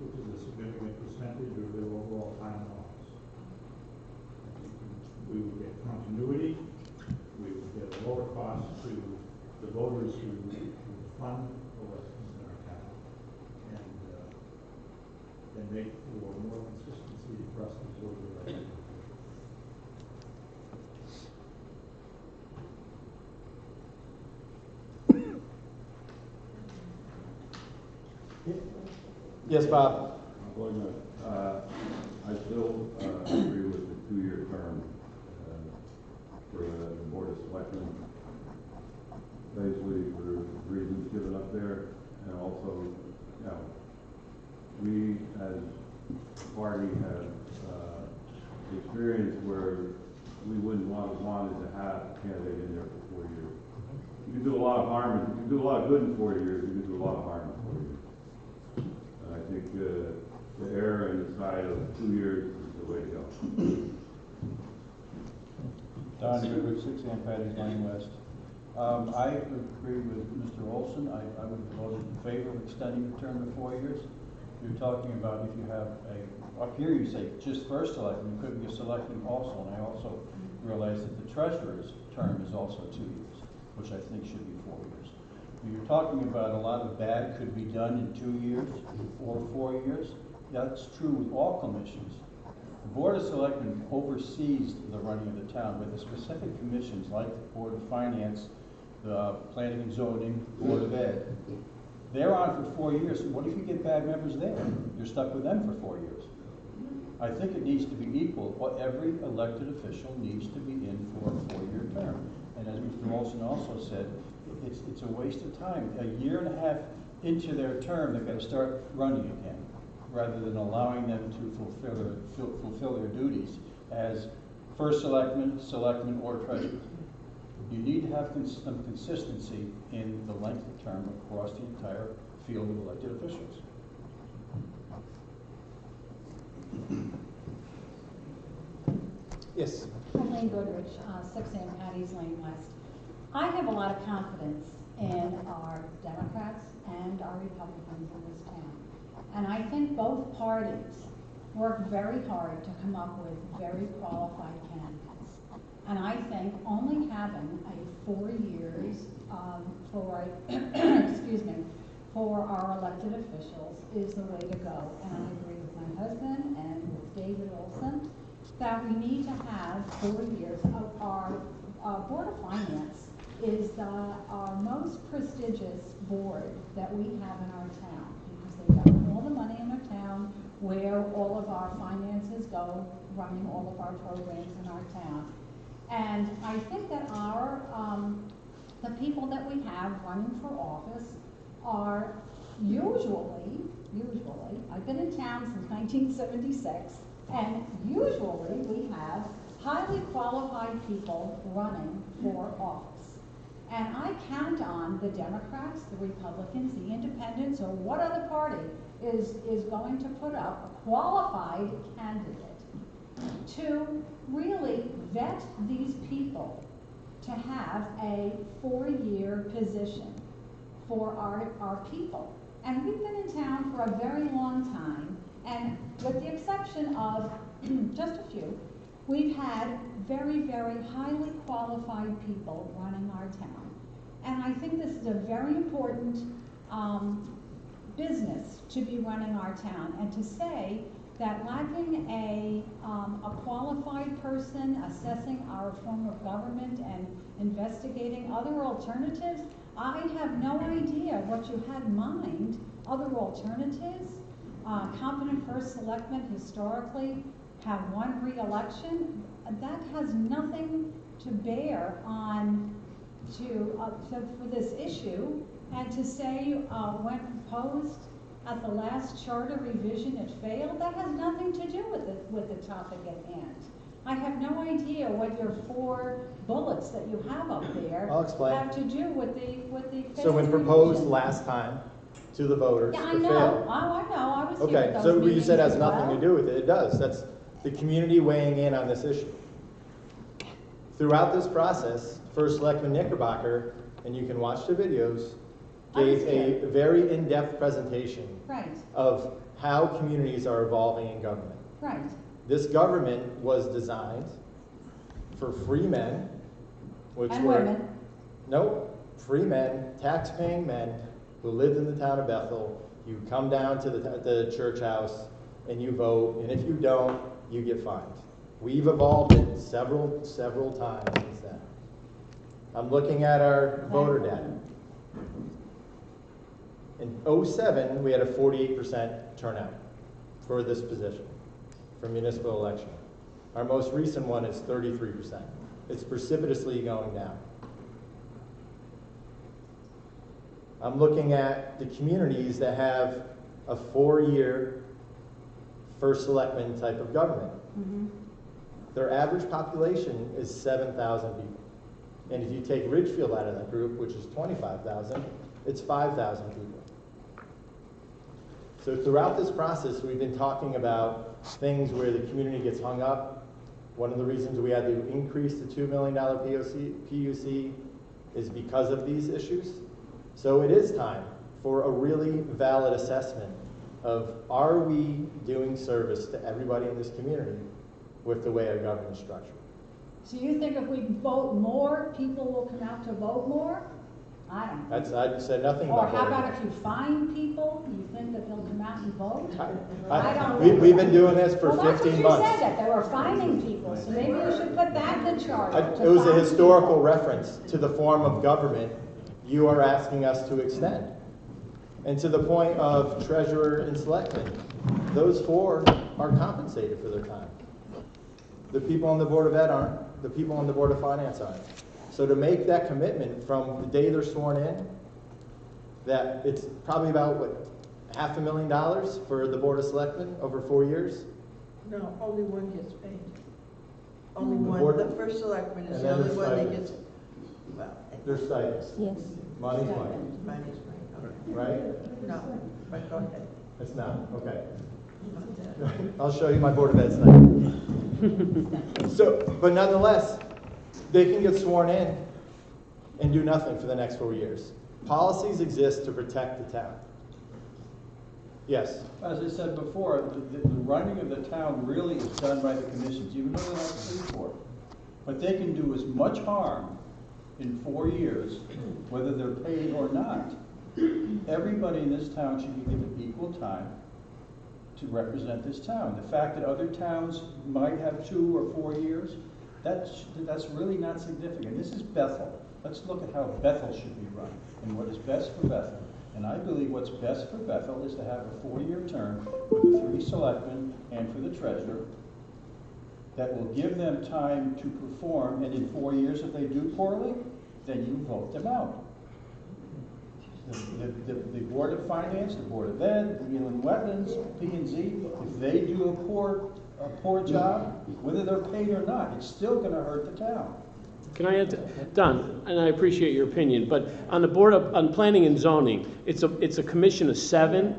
which is a significant percentage of their overall time in office. We would get continuity, we would get a lower cost to the voters who fund elections in our town, and make for more consistency across the board of elected officials. Yes, Bob. I still agree with the 2-year term. of Selectmen, basically for reasons given up there, and also, you know, we as a party have experience where we wouldn't wanted to have a candidate in there for 4 years. You can do a lot of harm, you can do a lot of good in 4 years, you can do a lot of harm in 4 years. And I think the error and the side of 2 years is the way to go. Don Goodrich, 6 St. Patty's Lane West. I agree with Mr. Olson. I would vote in favor of extending the term to 4 years. You're talking about if you have up here you say just first selectman, it could be a selectman also, and I also realize that the treasurer's term is also 2 years, which I think should be 4 years. You're talking about a lot of bad could be done in 2 years or 4 years. That's true with all commissions. The Board of Selectmen oversees the running of the town, but the specific commissions like the Board of Finance, the Planning and Zoning, Board of Ed, they're on for 4 years. What if you get bad members there? You're stuck with them for 4 years. I think it needs to be equal. Every elected official needs to be in for a 4-year term. And as Mr. Olson also said, it's a waste of time. A year and a half into their term, they've got to start running again, rather than allowing them to fulfill their duties as first selectman, or treasurer. You need to have some consistency in the length of term across the entire field of elected officials. Yes. Kathleen Goodrich, 6 St. Patty's Lane West. I have a lot of confidence in our Democrats and our Republicans in this town. And I think both parties work very hard to come up with very qualified candidates. And I think only having a 4 years for our elected officials is the way to go. And I agree with my husband and with David Olson that we need to have 4 years. Our Board of Finance is our most prestigious board that we have in our town, because they've got all the money in our town, where all of our finances go, running all of our programs in our town. And I think that the people that we have running for office are usually, I've been in town since 1976, and usually we have highly qualified people running for office. And I count on the Democrats, the Republicans, the Independents, or what other party is going to put up a qualified candidate to really vet these people to have a 4-year position for our people. And we've been in town for a very long time, and with the exception of just a few, we've had very, very highly qualified people running our town. And I think this is a very important business to be running our town, and to say that lacking a qualified person assessing our form of government and investigating other alternatives, I have no idea what you had in mind. Other alternatives, competent first selectmen historically have won re-election. That has nothing to bear on for this issue. And to say when proposed at the last charter revision it failed, that has nothing to do with the topic at hand. I have no idea what your 4 bullets that you have up there I'll explain. have to do with the So when proposed last time to the voters, yeah, I it know. failed. Oh, I know. I was here Okay, at those so you meetings said it has as nothing well. to do with it. It does. That's the community weighing in on this issue. Throughout this process, First Selectman Knickerbocker, and you can watch the videos, gave a very in-depth presentation Right. of how communities are evolving in government. Right. This government was designed for free men, which And were women. Nope, free men, tax-paying men who lived in the town of Bethel. You come down to the church house and you vote, and if you don't, you get fined. We've evolved it several times since then. I'm looking at our voter data. In '07, we had a 48% turnout for this position, for municipal election. Our most recent one is 33%. It's precipitously going down. I'm looking at the communities that have a 4-year first selectman type of government. Their average population is 7,000 people. And if you take Ridgefield out of that group, which is 25,000, it's 5,000 people. So throughout this process, we've been talking about things where the community gets hung up. One of the reasons we had to increase the $2 million PUC is because of these issues. So it is time for a really valid assessment of, are we doing service to everybody in this community with the way our government is structured? So you think if we vote more, people will come out to vote more? I don't know. I said nothing Or about how voting. about if you fine people, you think that they'll come out and vote? We've been doing this for 15 Well, that's what you months. said, that they were fining people, so maybe you should put that in the charter. It was a historical reference to the form of government you are asking us to extend. And to the point of treasurer and selectmen, those 4 are compensated for their time. The people on the Board of Ed aren't, the people on the Board of Finance aren't. So to make that commitment from the day they're sworn in, that it's probably about, what, $500,000 for the Board of Selectmen over 4 years? No, only one gets paid. Only The one, board- the first selectman is and the then only there's one that stipends. gets, well. There's stipends. Yes. Money's money, Money's money, right? no, but go ahead. It's not, okay. I'll show you my Board of Ed tonight. So, but nonetheless, they can get sworn in and do nothing for the next 4 years. Policies exist to protect the town. Yes? As I said before, the running of the town really is done by the commissions, even though they're not paid for it. But they can do as much harm in 4 years, whether they're paid or not. Everybody in this town should be given equal time to represent this town. The fact that other towns might have 2 or 4 years, that's really not significant. This is Bethel. Let's look at how Bethel should be run and what is best for Bethel. And I believe what's best for Bethel is to have a 4-year term with the 3 selectmen and for the treasurer that will give them time to perform, and in 4 years, if they do poorly, then you vote them out. The Board of Finance, the Board of Ed, the Inland Wetlands, P&Z, if they do a poor job, whether they're paid or not, it's still gonna hurt the town. Can I add, Don, and I appreciate your opinion, but on the on planning and zoning, it's a commission of 7.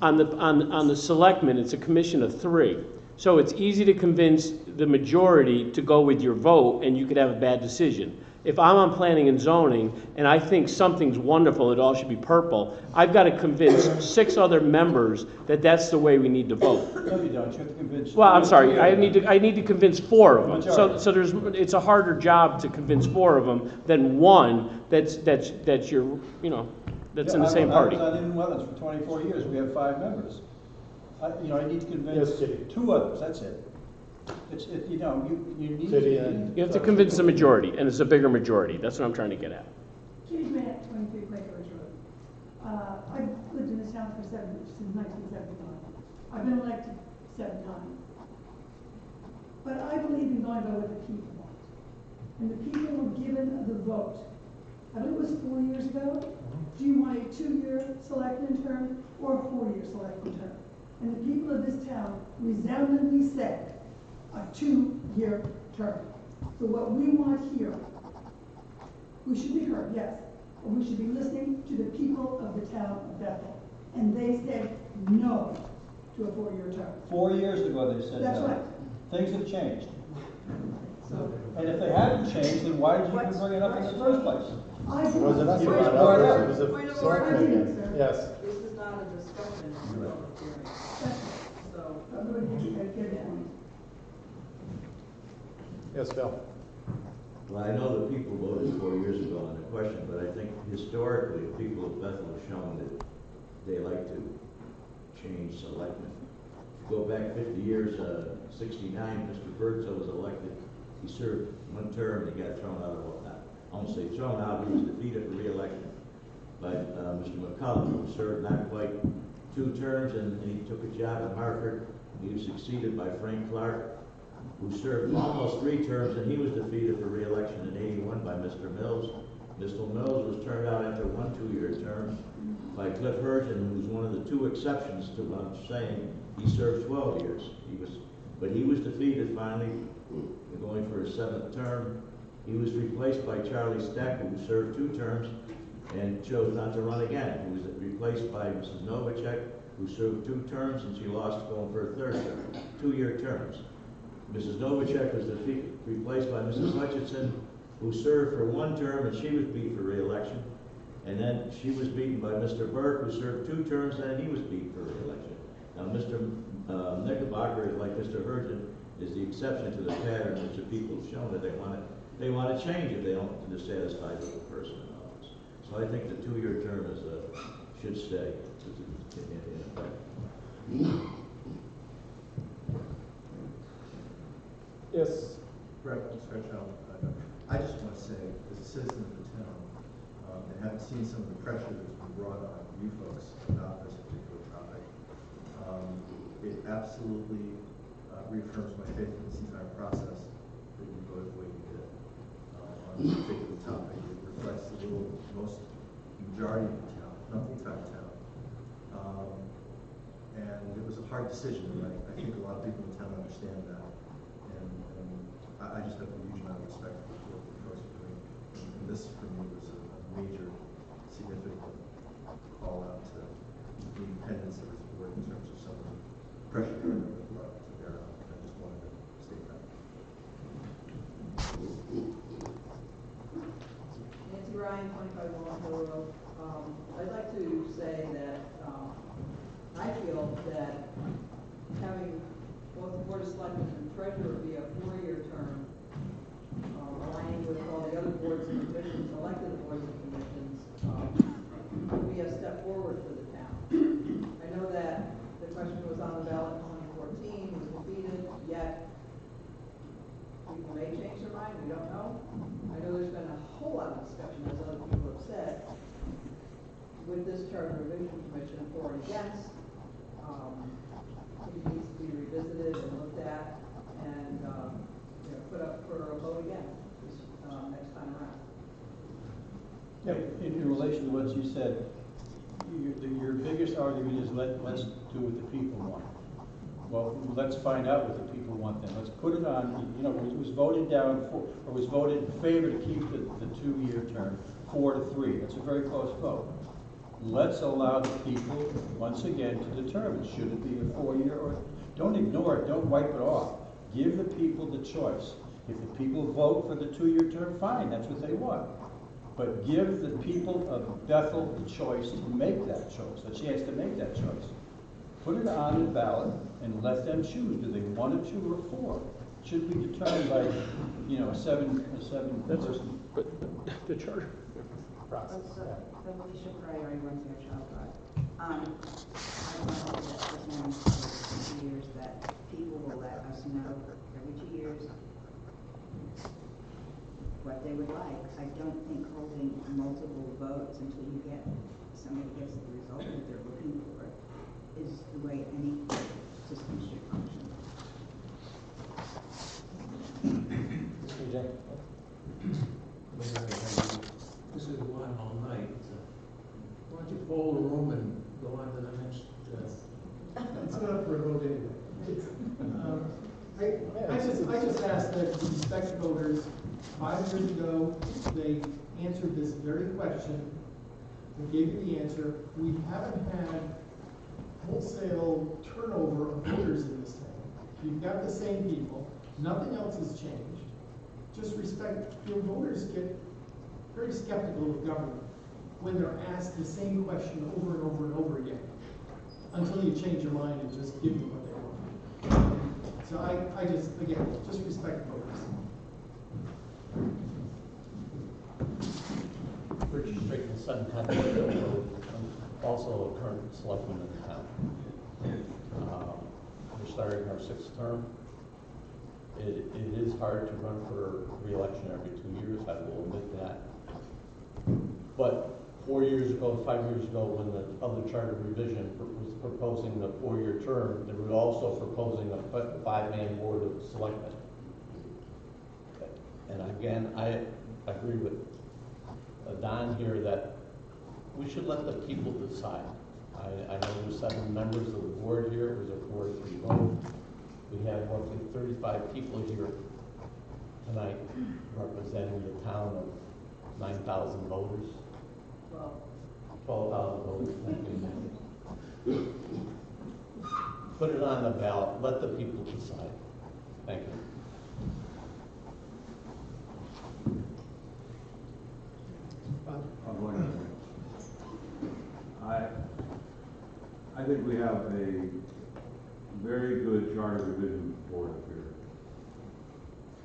On the selectmen, it's a commission of 3. So it's easy to convince the majority to go with your vote, and you could have a bad decision. If I'm on planning and zoning, and I think something's wonderful, it all should be purple, I've got to convince 6 other members that that's the way we need to vote. No, you don't. You have to convince. Well, I'm sorry, I need to convince 4 of them. Majority. So it's a harder job to convince 4 of them than one that's your, that's in the same party. I was on Inland Wetlands for 24 years. We have 5 members. I need to convince Yes, Kitty. 2 others. That's it. You need Kitty to. and- You have to convince the majority, and it's a bigger majority. That's what I'm trying to get at. Kitty Grant, 23 Quaker Ridge Road. I've lived in this town since 1979. I've been elected 7 times. But I believe in going by what the people want. And the people were given the vote. I believe it was 4 years ago. Do you want a 2-year selectman term or a 4-year selectman term? And the people of this town resoundingly said a 2-year term. So what we want here, we should be heard, yes, but we should be listening to the people of the town of Bethel. And they said no to a 4-year term. 4 years ago, they said That's no. right. Things have changed. So And if they hadn't changed, then why did you even bring it up in the first place? It wasn't us You who brought it brought it up, up. it was Point a of select order. committee. Yes. This is not a discussion, it's a public hearing. So, I'm going to get that one. Yes, Bill? Well, I know the people voted 4 years ago on the question, but I think historically, people of Bethel have shown that they like to change selectmen. If you go back 50 years, 69, Mr. Birdsell was elected. He served 1 term, he got thrown out of, I won't say thrown out, he was defeated for re-election by Mr. McCullum, who served not quite 2 terms, and he took a job in Hartford. He was succeeded by Frank Clark. who served almost 3 terms, and he was defeated for re-election in '81 by Mr. Mills. Mr. Mills was turned out after 1 2-year term by Cliff Hurgeon, who's one of the 2 exceptions to what I'm saying. He served 12 years. But he was defeated finally, going for his 7th term. He was replaced by Charlie Steck, who served 2 terms and chose not to run again. He was replaced by Mrs. Novacek, who served 2 terms, and she lost going for a 3rd term, 2-year terms. Mrs. Novacek was replaced by Mrs. Hutchinson, who served for 1 term, and she was beat for re-election. And then she was beaten by Mr. Burke, who served 2 terms, and he was beat for re-election. Now, Mr. Knickerbocker, like Mr. Hurgeon, is the exception to the pattern, which the people have shown that they want to change if they don't, they're satisfied with the person in office. So I think the 2-year term should stay in effect. Yes. Brett, I just want to say, as a citizen of the town, and having seen some of the pressure that's been brought on you folks about this particular topic, it absolutely reaffirms my faith in this entire process that you voted the way you did on this particular topic. It reflects the majority of the town, not the entire town. And it was a hard decision, and I think a lot of people in the town understand that. And I just have a huge amount of respect for what the folks are doing. And this, for me, was a major, significant call out to the independence of this board in terms of some of the pressure that brought to bear on. I just wanted to state that. Nancy Ryan, 25 Walnut Hill Road. I'd like to say that I feel that having both the Board of Selectmen and Treasurer be a 4-year term, aligning with all the other boards and commissions, elected boards and commissions, would be a step forward for the town. I know that the question was on the ballot in 2014, was defeated, yet people may change their mind, we don't know. I know there's been a whole lot of discussion, as other people have said, with this Charter Revision Commission for and against. It needs to be revisited and looked at and put up for a vote again this, next time around. Yeah, in relation to what you said, your biggest argument is let's do what the people want. Well, let's find out what the people want then. Let's put it on, it was voted down for, or was voted in favor to keep the 2-year term 4-3. That's a very close vote. Let's allow the people, once again, to determine, should it be a 4-year or, don't ignore it, don't wipe it off. Give the people the choice. If the people vote for the 2-year term, fine, that's what they want. But give the people of Bethel the choice to make that choice, a chance to make that choice. Put it on the ballot and let them choose. Do they want a 2 or 4? It should be determined by, a seven person. But the charter process. Felicia Fryer, I run their child drive. I want to hold that for 2 years, that people will let us know every 2 years what they would like. I don't think holding multiple votes until somebody gets the result that they're looking for is the way any system should function. This is one all night. Why don't you poll the room and go on to the next? It's not up for a vote anyway. I just ask that you respect voters. 5 years ago, they answered this very question. They gave you the answer. We haven't had wholesale turnover of voters in this town. You've got the same people. Nothing else has changed. Just respect. Your voters get very skeptical of government when they're asked the same question over and over and over again, until you change your mind and just give them what they want. So I just, again, just respect voters. Richard Strickland, 7 Concord Road, also a current selectman in the town. We're starting our 6th term. It is hard to run for re-election every 2 years, I will admit that. But 4 years ago, 5 years ago, when the other charter revision was proposing the 4-year term, they were also proposing a 5-man board of selectmen. And again, I agree with Don here that we should let the people decide. I know there's 7 members of the board here. It was a 4-3 vote. We have roughly 35 people here tonight representing the town of 9,000 voters. 12,000 voters. Put it on the ballot. Let the people decide. Thank you. I'm going to. I think we have a very good charter revision board up here.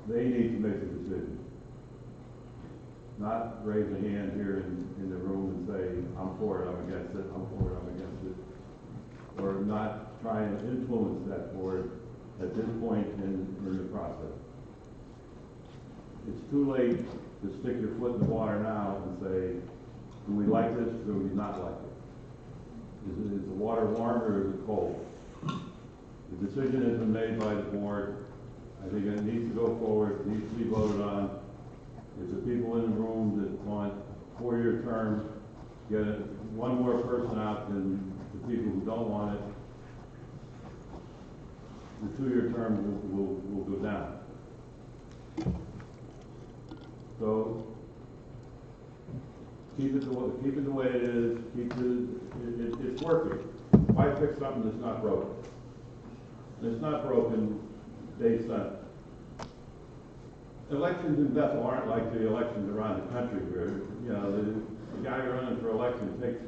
They need to make a decision. Not raise a hand here in the room and say, I'm for it, I'm against it, I'm for it, I'm against it. Or not try and influence that board at this point in the process. It's too late to stick your foot in the water now and say, do we like this or do we not like it? Is the water warm or is it cold? The decision has been made by the board. I think it needs to go forward, it needs to be voted on. If the people in the room that want a 4-year term get one more person out than the people who don't want it, the 2-year term will go down. So keep it the way it is. It's working. Why fix something that's not broken? And it's not broken. Dave said. Elections in Bethel aren't like the elections around the country where, you know, the guy running for election takes,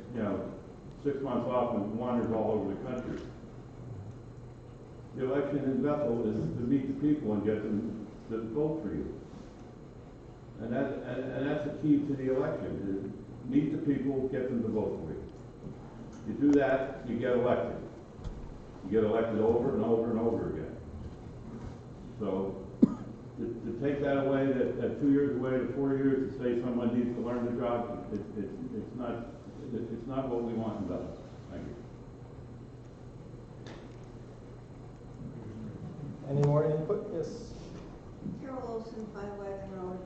6 months off and wanders all over the country. The election in Bethel is to meet the people and get them to vote for you. And that's the key to the election, is meet the people, get them to vote for you. You do that, you get elected. You get elected over and over and over again. So to take that away, that 2 years away to 4 years, to say someone needs to learn the job, it's not what we want in Bethel. Thank you. Any more input? Yes. Carol Olson, 5 Wagon Road.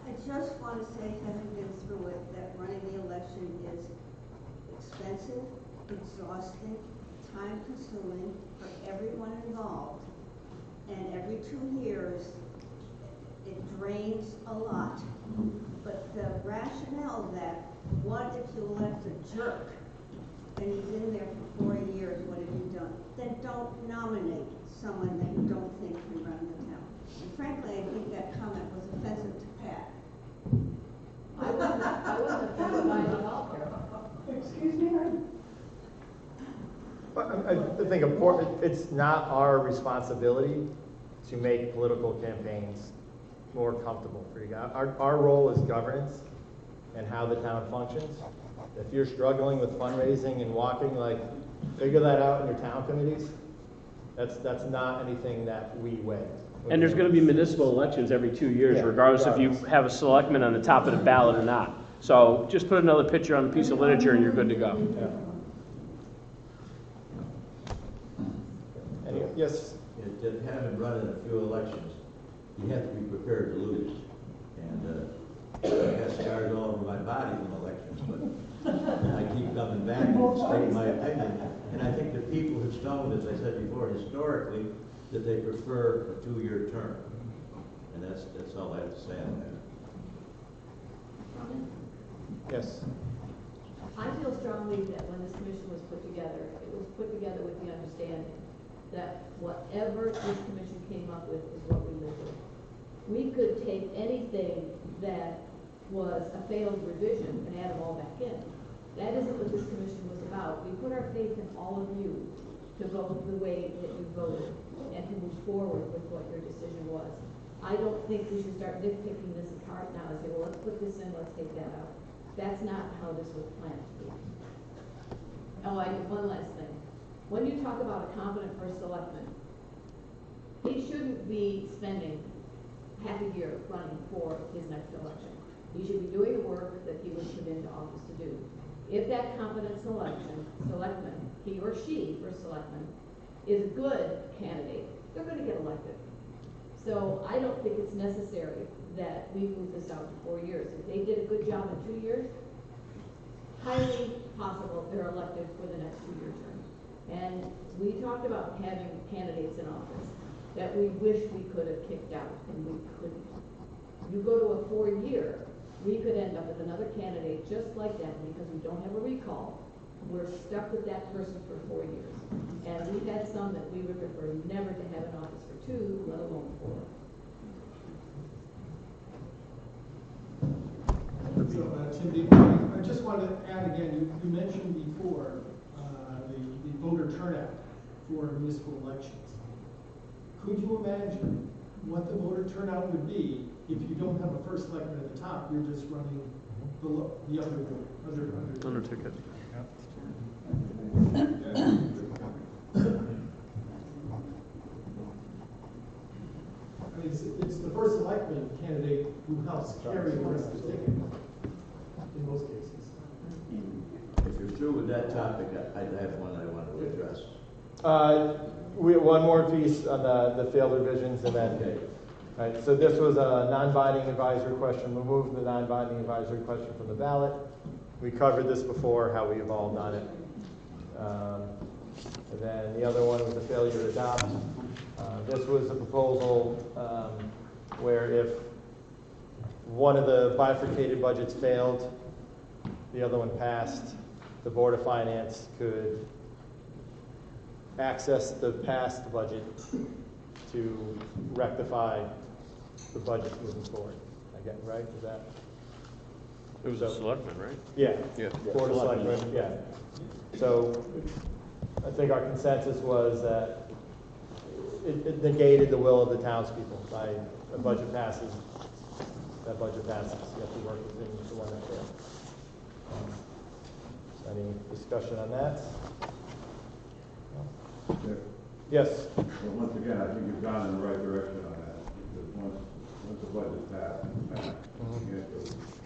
I just want to say, having been through it, that running the election is expensive, exhausting, time-consuming for everyone involved. And every 2 years, it drains a lot. But the rationale that, what if you elect a jerk and he's in there for 4 years, what have you done? Then don't nominate someone that you don't think can run the town. And frankly, I think that comment was offensive to Pat. I wasn't offended by it at all. Excuse me, I think important, it's not our responsibility to make political campaigns more comfortable for you guys. Our role is governance and how the town functions. If you're struggling with fundraising and walking, figure that out in your town committees. That's not anything that we weigh. And there's going to be municipal elections every 2 years, regardless if you have a selectman on the top of the ballot or not. So just put another picture on a piece of literature and you're good to go. Yes? Having run in a few elections, you have to be prepared to lose. And I got scars all over my body from elections, but I keep coming back and stating my opinion. And I think the people have shown, as I said before, historically, that they prefer a 2-year term. And that's all I have to say on that. Yes. I feel strongly that when this commission was put together, it was put together with the understanding that whatever this commission came up with is what we live with. We could take anything that was a failed revision and add them all back in. That isn't what this commission was about. We put our faith in all of you to vote the way that you voted and to move forward with what your decision was. I don't think we should start nitpicking this apart now and say, well, let's put this in, let's take that out. That's not how this was planned to be. Oh, I have one last thing. When you talk about a competent first selectman, he shouldn't be spending half a year running for his next election. He should be doing the work that he was put into office to do. If that competent selectman, he or she, first selectman, is a good candidate, they're going to get elected. So I don't think it's necessary that we move this out to 4 years. If they did a good job in 2 years, highly possible they're elected for the next 2-year term. And we talked about having candidates in office that we wish we could have kicked out, and we couldn't. You go to a 4-year, we could end up with another candidate just like that, because we don't have a recall. We're stuck with that person for 4 years. And we've had some that we would prefer never to have in office for 2, let alone 4. So, Tim, I just wanted to add again, you mentioned before the voter turnout for municipal elections. Could you imagine what the voter turnout would be if you don't have a first selectman at the top, you're just running the under ticket. I mean, it's the first selectman candidate who helps carry the rest of the ticket in most cases. If you're through with that topic, I have one I want to address. One more piece on the failed revisions, and then. Okay. All right, so this was a non-binding advisory question. We moved the non-binding advisory question from the ballot. We covered this before, how we evolved on it. And then the other one was the failure to adopt. This was a proposal where if one of the bifurcated budgets failed, the other one passed, the Board of Finance could access the passed budget to rectify the budget moving forward. I get it right? Is that? It was a selectman, right? Yeah. Yeah. Board of Selectmen, yeah. So I think our consensus was that it negated the will of the townspeople. By a budget passes, that budget passes. You have to work within the one that failed. Any discussion on that? Sure. Yes. But once again, I think you've gone in the right direction on that, because once the budget's passed, you have to go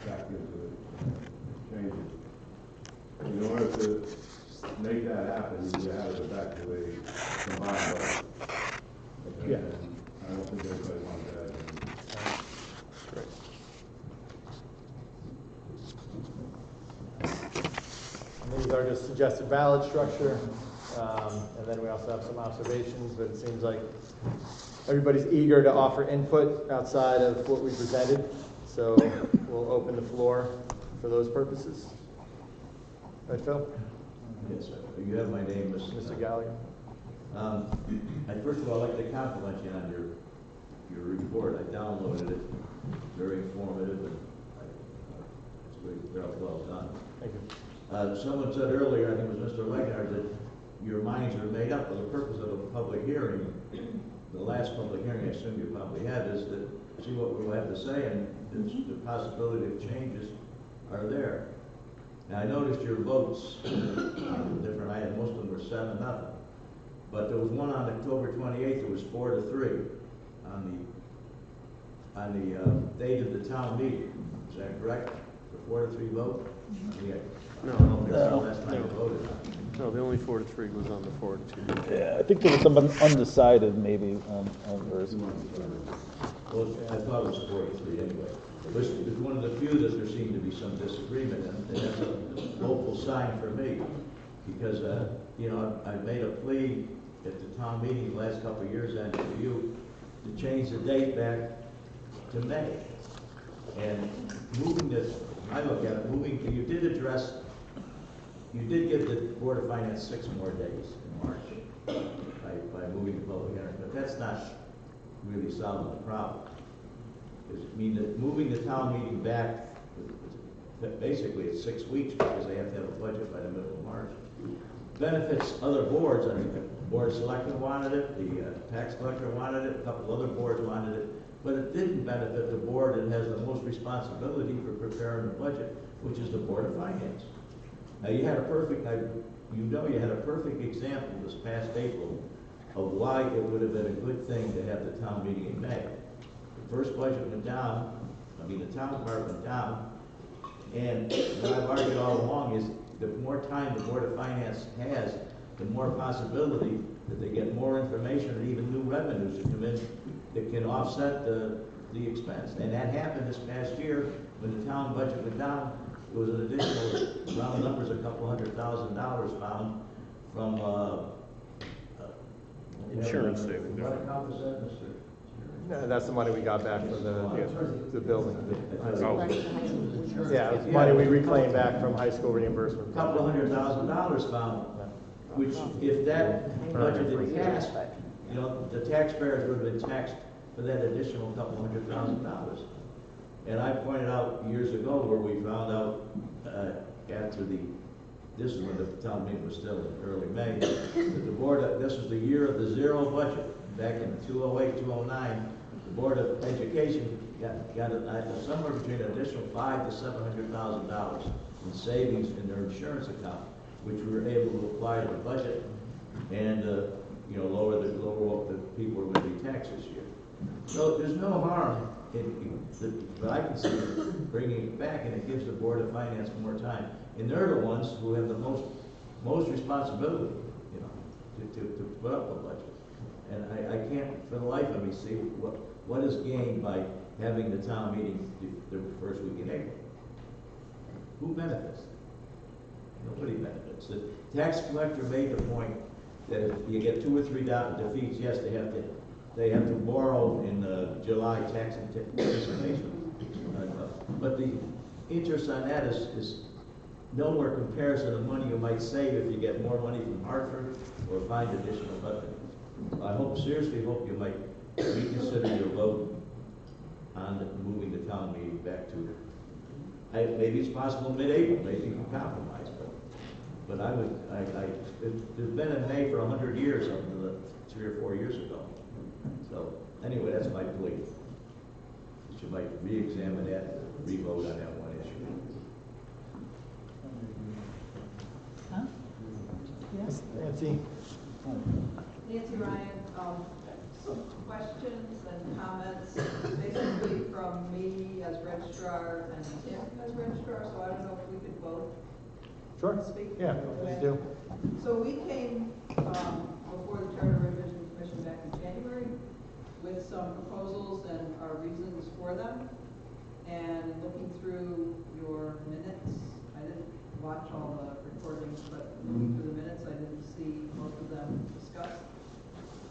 back into the changes. In order to make that happen, you have to go back to a combined budget. Yeah. And I don't think anybody wants that. Right. And these are just suggested ballot structure. And then we also have some observations, but it seems like everybody's eager to offer input outside of what we presented. So we'll open the floor for those purposes. Right, Phil? Yes, sir. You have my name, Mr. Gallagher. First of all, I'd like to compliment you on your report. I downloaded it. Very informative, and it's very well done. Thank you. Someone said earlier, I think it was Mr. Legnar, that your minds are made up. Well, the purpose of a public hearing, the last public hearing I assume you probably had, is to see what we'll have to say, and the possibility of changes are there. Now, I noticed your votes on the different items. Most of them were 7-0. But there was one on October 28th, it was 4-3 on the date of the town meeting. Is that correct? The 4-3 vote? Yeah. No. I don't think that's the last time you voted on it. No, the only 4-3 was on the 4-2. Yeah, I think there was some undecided maybe on verse. Well, I thought it was 4-3 anyway. It's one of the few that there seemed to be some disagreement, and that's a hopeful sign for me. Because, I made a plea at the town meeting the last couple of years, and for you, to change the date back to May. And moving this, I look at it, you did give the Board of Finance 6 more days in March by moving the public hearing, but that's not really solving the problem. That moving the town meeting back, basically it's 6 weeks because they have to have a budget by the middle of March, benefits other boards. I mean, the Board of Selectmen wanted it, the tax collector wanted it, a couple other boards wanted it, but it didn't benefit the board that has the most responsibility for preparing the budget, which is the Board of Finance. Now, you had a perfect example this past April of why it would have been a good thing to have the town meeting in May. The first budget went down, the town department went down, and what I've argued all along is the more time the Board of Finance has, the more possibility that they get more information and even new revenues to come in that can offset the expense. And that happened this past year when the town budget went down. There was an additional, round numbers, a couple $100,000 found from, Insurance savings. What account is that, Mr.? No, that's the money we got back from the building. Oh. Yeah, it's money we reclaimed back from high school reimbursement. Couple $100,000 found, which if that budget didn't pass, you know, the taxpayers would have been taxed for that additional couple $100,000. And I pointed out years ago where we found out, after this is when the town meeting was still in early May, that the board, this was the year of the zero budget, back in 2008, 2009, the Board of Education got somewhere between an additional $500,000 to $700,000 in savings in their insurance account, which we were able to apply to the budget and, you know, lower what the people are going to be taxed this year. So there's no harm but I can see bringing it back, and it gives the Board of Finance more time. And they're the ones who have the most responsibility, you know, to put up a budget. And I can't, for the life of me, see what is gained by having the town meeting the first week in April. Who benefits? Nobody benefits. The tax collector made the point that if you get 2 or 3 defeats, yes, they have to borrow in July tax anticipation. But the interest on that is nowhere compares to the money you might save if you get more money from Hartford or find additional funding. I seriously hope you might reconsider your vote on moving the town meeting back to maybe it's possible mid-April, maybe you can compromise, but there's been a May for 100 years up to 3 or 4 years ago. So anyway, that's my plea. You might re-examine that, re-vote on that one issue. Huh? Yes? Nancy? Nancy Ryan, some questions and comments, basically from me as registrar and Tim as registrar, so I don't know if we could both Sure. speak. Yeah, let's do. So we came before the Charter Revision Commission back in January with some proposals and our reasons for them. And looking through your minutes, I didn't watch all the recordings, but looking through the minutes, I didn't see most of them discussed.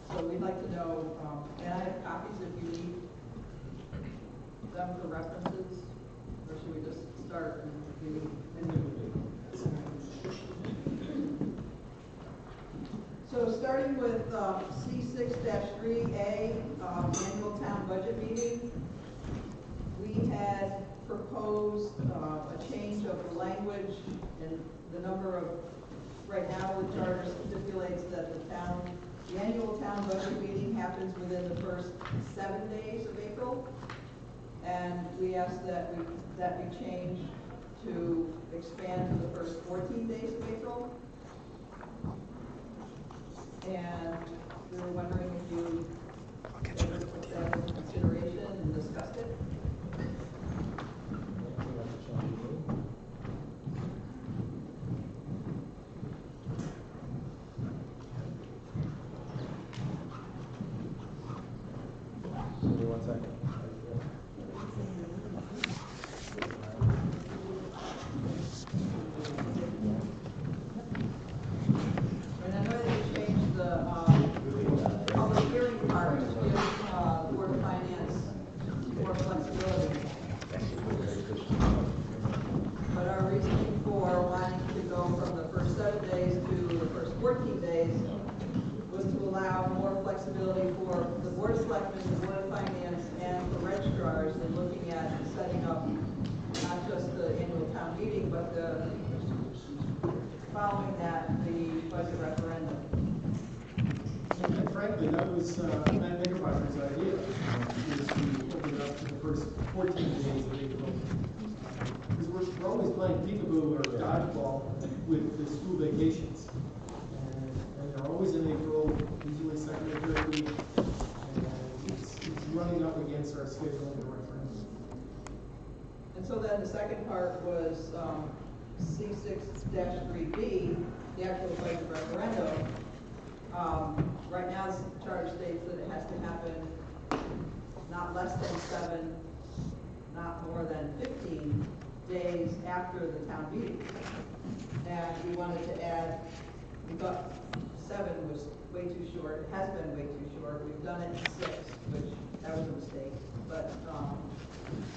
So we'd like to know, and I have copies if you need them for references, or should we just start and read? So starting with C6-3A, annual town budget meeting, we had proposed a change of the language and the number of, right now the charter stipulates that the annual town budget meeting happens within the first 7 days of April. And we asked that we change to expand to the first 14 days of April. And we were wondering if you ever took that into consideration and discussed it. Give me 1 second. And I know that you changed the public hearing part to give the Board of Finance more flexibility. But our reasoning for wanting to go from the first 7 days to the first 14 days was to allow more flexibility for the Board of Selectmen, the Board of Finance, and for registrars in looking at setting up not just the annual town meeting, but following that, the budget referendum. And frankly, that was Matt Knickerbocker's idea, is to open it up to the first 14 days of April. Because we're always playing peekaboo or dodgeball with the school vacations. And they're always in April, usually second or third week. And it's running up against our schedule in the referendum. And so then the second part was C6-3B, the actual budget referendum. Right now, the charter states that it has to happen not less than 7, not more than 15 days after the town meeting. And we wanted to add, we thought 7 was way too short, it has been way too short, we've done it in 6, which, that was a mistake, but,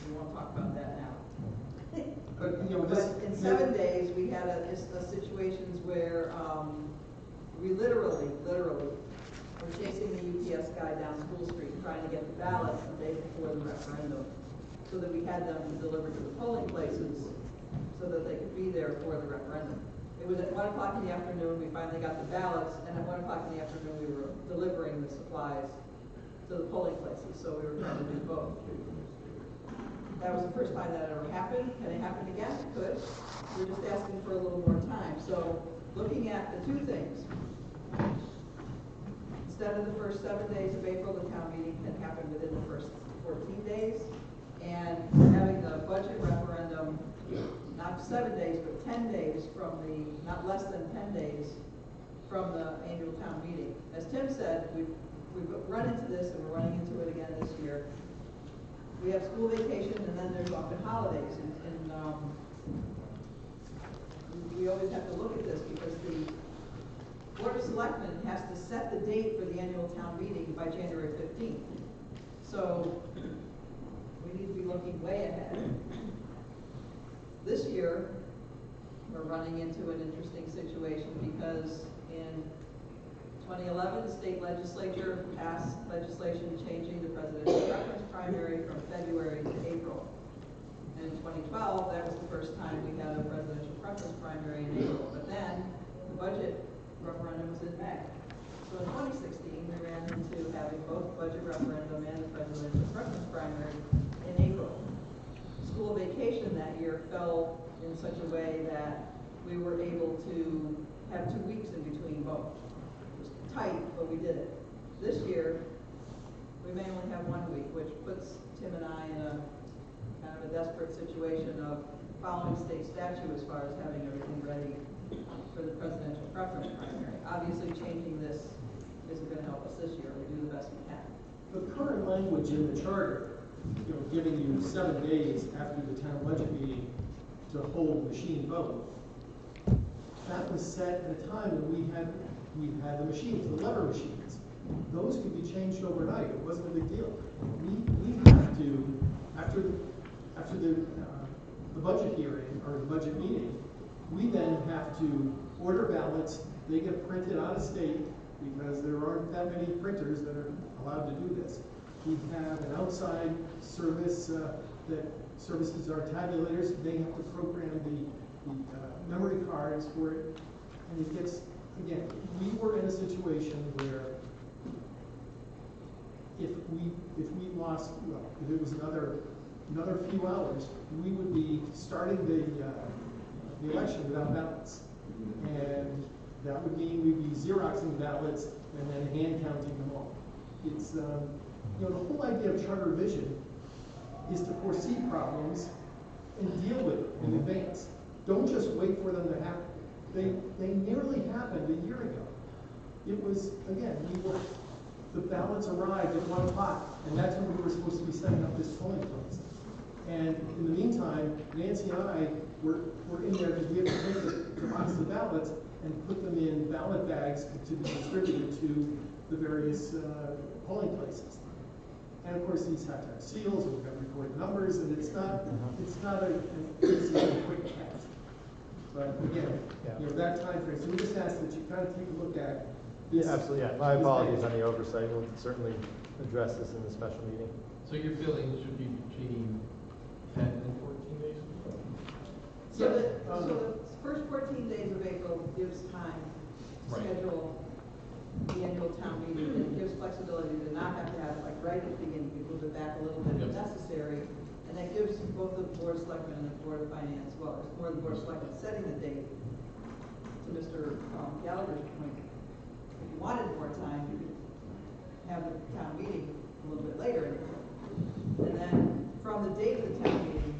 we won't talk about that now. But, But in 7 days, we had a situations where, we literally were chasing the UPS guy down School Street, trying to get the ballots the day before the referendum, so that we had them delivered to the polling places, so that they could be there for the referendum. It was at 1 o'clock in the afternoon, we finally got the ballots, and at 1 o'clock in the afternoon, we were delivering the supplies to the polling places, so we were trying to do both. That was the first time that ever happened. Can it happen again? It could. We're just asking for a little more time. So looking at the 2 things, instead of the first 7 days of April, the town meeting can happen within the first 14 days. And having the budget referendum, not 7 days, but 10 days from the, not less than 10 days from the annual town meeting. As Tim said, we've run into this, and we're running into it again this year. We have school vacation, and then there's often holidays, and we always have to look at this, because the Board of Selectmen has to set the date for the annual town meeting by January 15th. So we need to be looking way ahead. This year, we're running into an interesting situation, because in 2011, the state legislature passed legislation changing the presidential preference primary from February to April. And in 2012, that was the first time we had a presidential preference primary in April. But then the budget referendum was in May. So in 2016, we ran into having both budget referendum and the presidential preference primary in April. School vacation that year fell in such a way that we were able to have 2 weeks in between both. Tight, but we did it. This year, we may only have 1 week, which puts Tim and I in a kind of a desperate situation of following state statute as far as having everything ready for the presidential preference primary. Obviously, changing this isn't going to help us this year. We do the best we can. The current language in the charter, giving you 7 days after the town budget meeting to hold machine vote, that was set at a time when we had the machines, the lever machines. Those could be changed overnight. It wasn't a big deal. We have to, after the budget hearing or the budget meeting, we then have to order ballots. They get printed out of state because there aren't that many printers that are allowed to do this. We have an outside service that services our tabulators. They have to program the memory cards for it, and it gets. Again, we were in a situation where if we lost, well, if it was another few hours, we would be starting the election without ballots, and that would mean we'd be Xeroxing ballots and then hand counting them all. It's the whole idea of charter revision is to foresee problems and deal with it in advance. Don't just wait for them to happen. They nearly happened a year ago. It was, again, the ballots arrived at 1 o'clock, and that's when we were supposed to be setting up this polling place. And in the meantime, Nancy and I were in there because we had to take the box of ballots and put them in ballot bags to be distributed to the various polling places. And of course, these have to have seals, and we've got to record numbers, and it's not an easy and quick task. But again, that time frame. So we just ask that you kind of take a look at this. Yeah, absolutely. Yeah. My apologies on the oversight. We'll certainly address this in the special meeting. So your feeling should be between 10 and 14 days? So the first 14 days of April gives time to schedule the annual town meeting, and it gives flexibility to not have to have it like right at the beginning. You move it back a little bit if necessary. And that gives both the Board of Selectmen and the Board of Finance, well, it's more the Board of Selectmen setting the date. To Mr. Gallagher's point, if you wanted more time, you could have the town meeting a little bit later in April. And then from the date of the town meeting,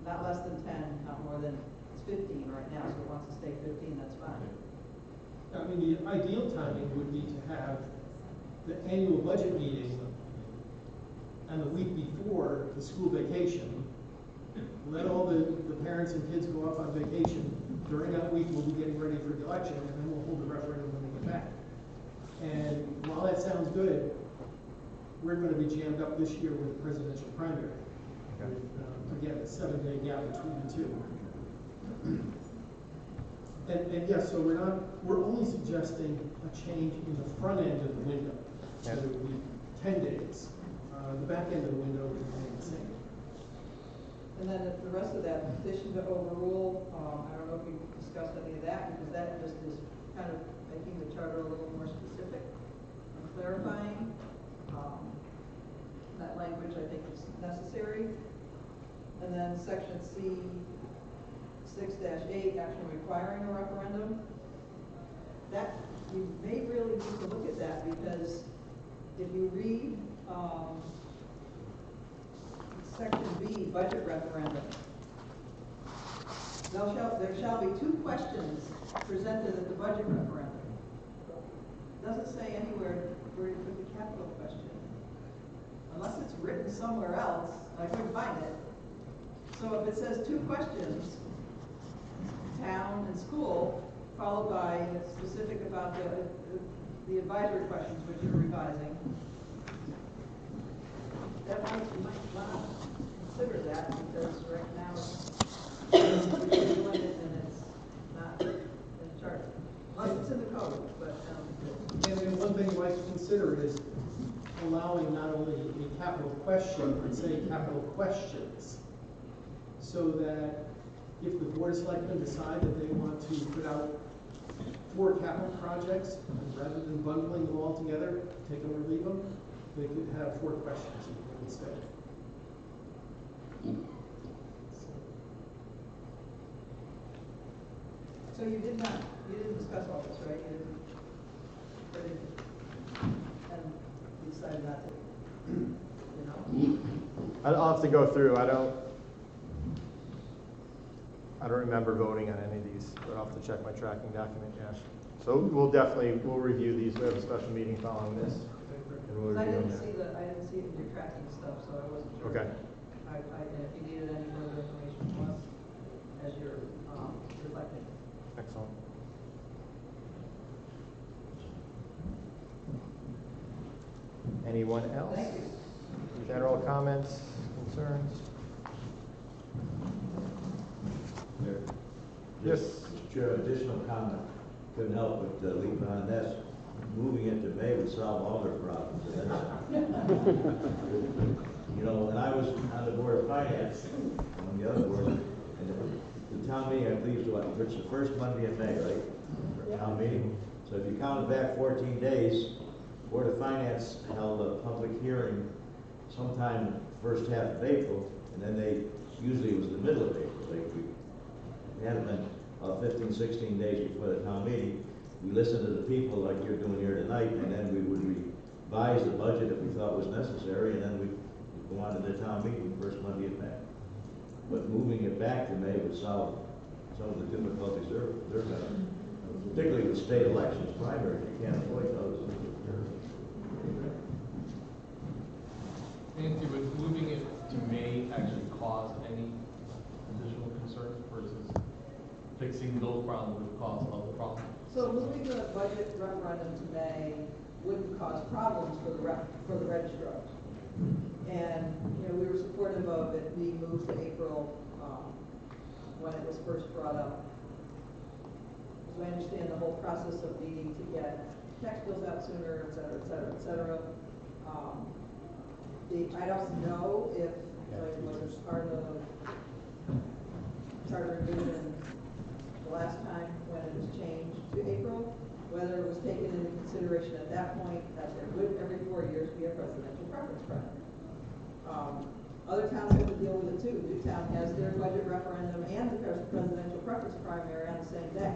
not less than 10, not more than, it's 15 right now, so it wants to stay 15, that's fine. I mean, the ideal timing would be to have the annual budget meeting on the week before the school vacation. Let all the parents and kids go off on vacation. During that week, we'll be getting ready for the election, and then we'll hold the referendum when they get back. And while that sounds good, we're going to be jammed up this year with the presidential primary. With, again, a 7-day gap between the two. And yes, so we're only suggesting a change in the front end of the window. So it would be 10 days. The back end of the window would remain the same. And then the rest of that petition to overrule, I don't know if we discussed any of that, because that just is kind of making the charter a little more specific and clarifying. That language, I think, is necessary. And then section C 6-8, action requiring a referendum. That, you may really need to look at that, because if you read section B, budget referendum, there shall be 2 questions presented at the budget referendum. Doesn't say anywhere where you put the capital question, unless it's written somewhere else. I couldn't find it. So if it says 2 questions, town and school, followed by specific about the advisory questions which you're revising, that you might want to consider that, because right now we're doing it and it's not in the chart, unless it's in the code. But and one thing you might consider is allowing not only a capital question, but say capital questions, so that if the Board of Selectmen decide that they want to put out 4 capital projects, rather than bundling them all together, take them or leave them, they could have 4 questions instead. so you didn't discuss all this, right? And you decided not to, you know? I'll have to go through. I don't remember voting on any of these, but I'll have to check my tracking document, yeah. So we'll review these. We have a special meeting following this. And we'll I review didn't them. see it in your tracking stuff, so I wasn't sure. Okay. And if you needed any further information from us as you're reflecting. Excellent. Anyone else? Thank you. General comments, concerns? Yes. Mr. Chair, additional comment, couldn't help but leap on this. Moving it to May would solve all their problems. You know, when I was on the Board of Finance, on the other board, and the town meeting, I believe, it's the first Monday in May, right? For town meeting. So if you counted back 14 days, Board of Finance held a public hearing sometime first half of April, and then usually it was the middle of April. It had been 15, 16 days before the town meeting. We listened to the people like you're doing here tonight, and then we would revise the budget if we thought was necessary, and then we'd go on to the town meeting first Monday in May. But moving it back to May would solve some of the difficulties they're having, particularly with state elections, primaries. You can't avoid those. Nancy, would moving it to May actually cause any additional concerns versus fixing those problems would cause other problems? So moving the budget referendum to May wouldn't cause problems for the registrars. And, you know, we were supportive of it being moved to April when it was first brought up. Because I understand the whole process of needing to get tax bills out sooner, et cetera, et cetera, et cetera. I don't know if it was part of charter revision the last time when it was changed to April, whether it was taken into consideration at that point that there would every 4 years be a presidential preference primary. Other towns have to deal with it too. Newtown has their budget referendum and the presidential preference primary on the same day.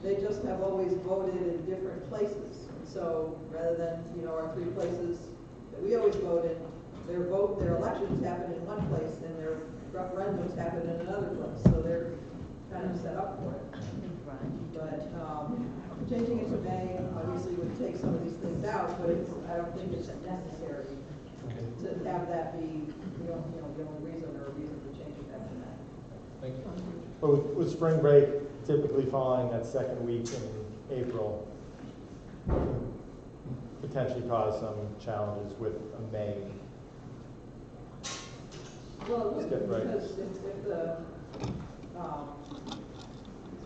They just have always voted in different places. So rather than, you know, our 3 places that we always vote in, their elections happen in one place and their referendums happen in another place. So they're kind of set up for it. But changing it to May obviously would take some of these things out, but I don't think it's necessary have that be, the only reason or a reason to change it after that. Thank you. But with spring break typically falling that second week in April, potentially cause some challenges with a May. Well, Let's get right. because if the,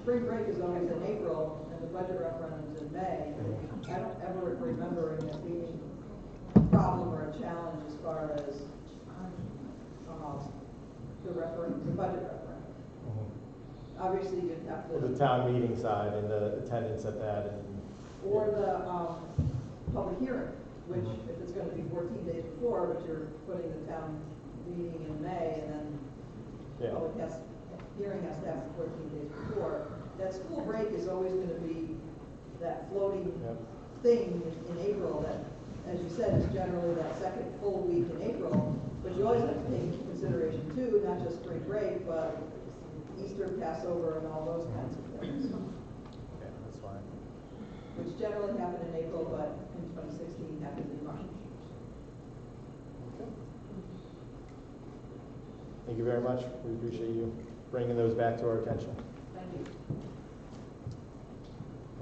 spring break is always in April and the budget referendum's in May, I don't ever remember it being a problem or a challenge as far as, the budget referendum. Obviously, you'd have to. The town meeting side and the attendance at that and. Or the, public hearing, which if it's gonna be 14 days before, but you're putting the town meeting in May and then public hearing has to happen 14 days before, that school break is always gonna be that floating thing in April that, as you said, is generally that second full week in April, but you always have to take into consideration too, not just spring break, but Easter, Passover, and all those kinds of things. Okay, that's fine. Which generally happen in April, but in 2016 happened in March. Okay. Thank you very much. We appreciate you bringing those back to our attention. Thank you.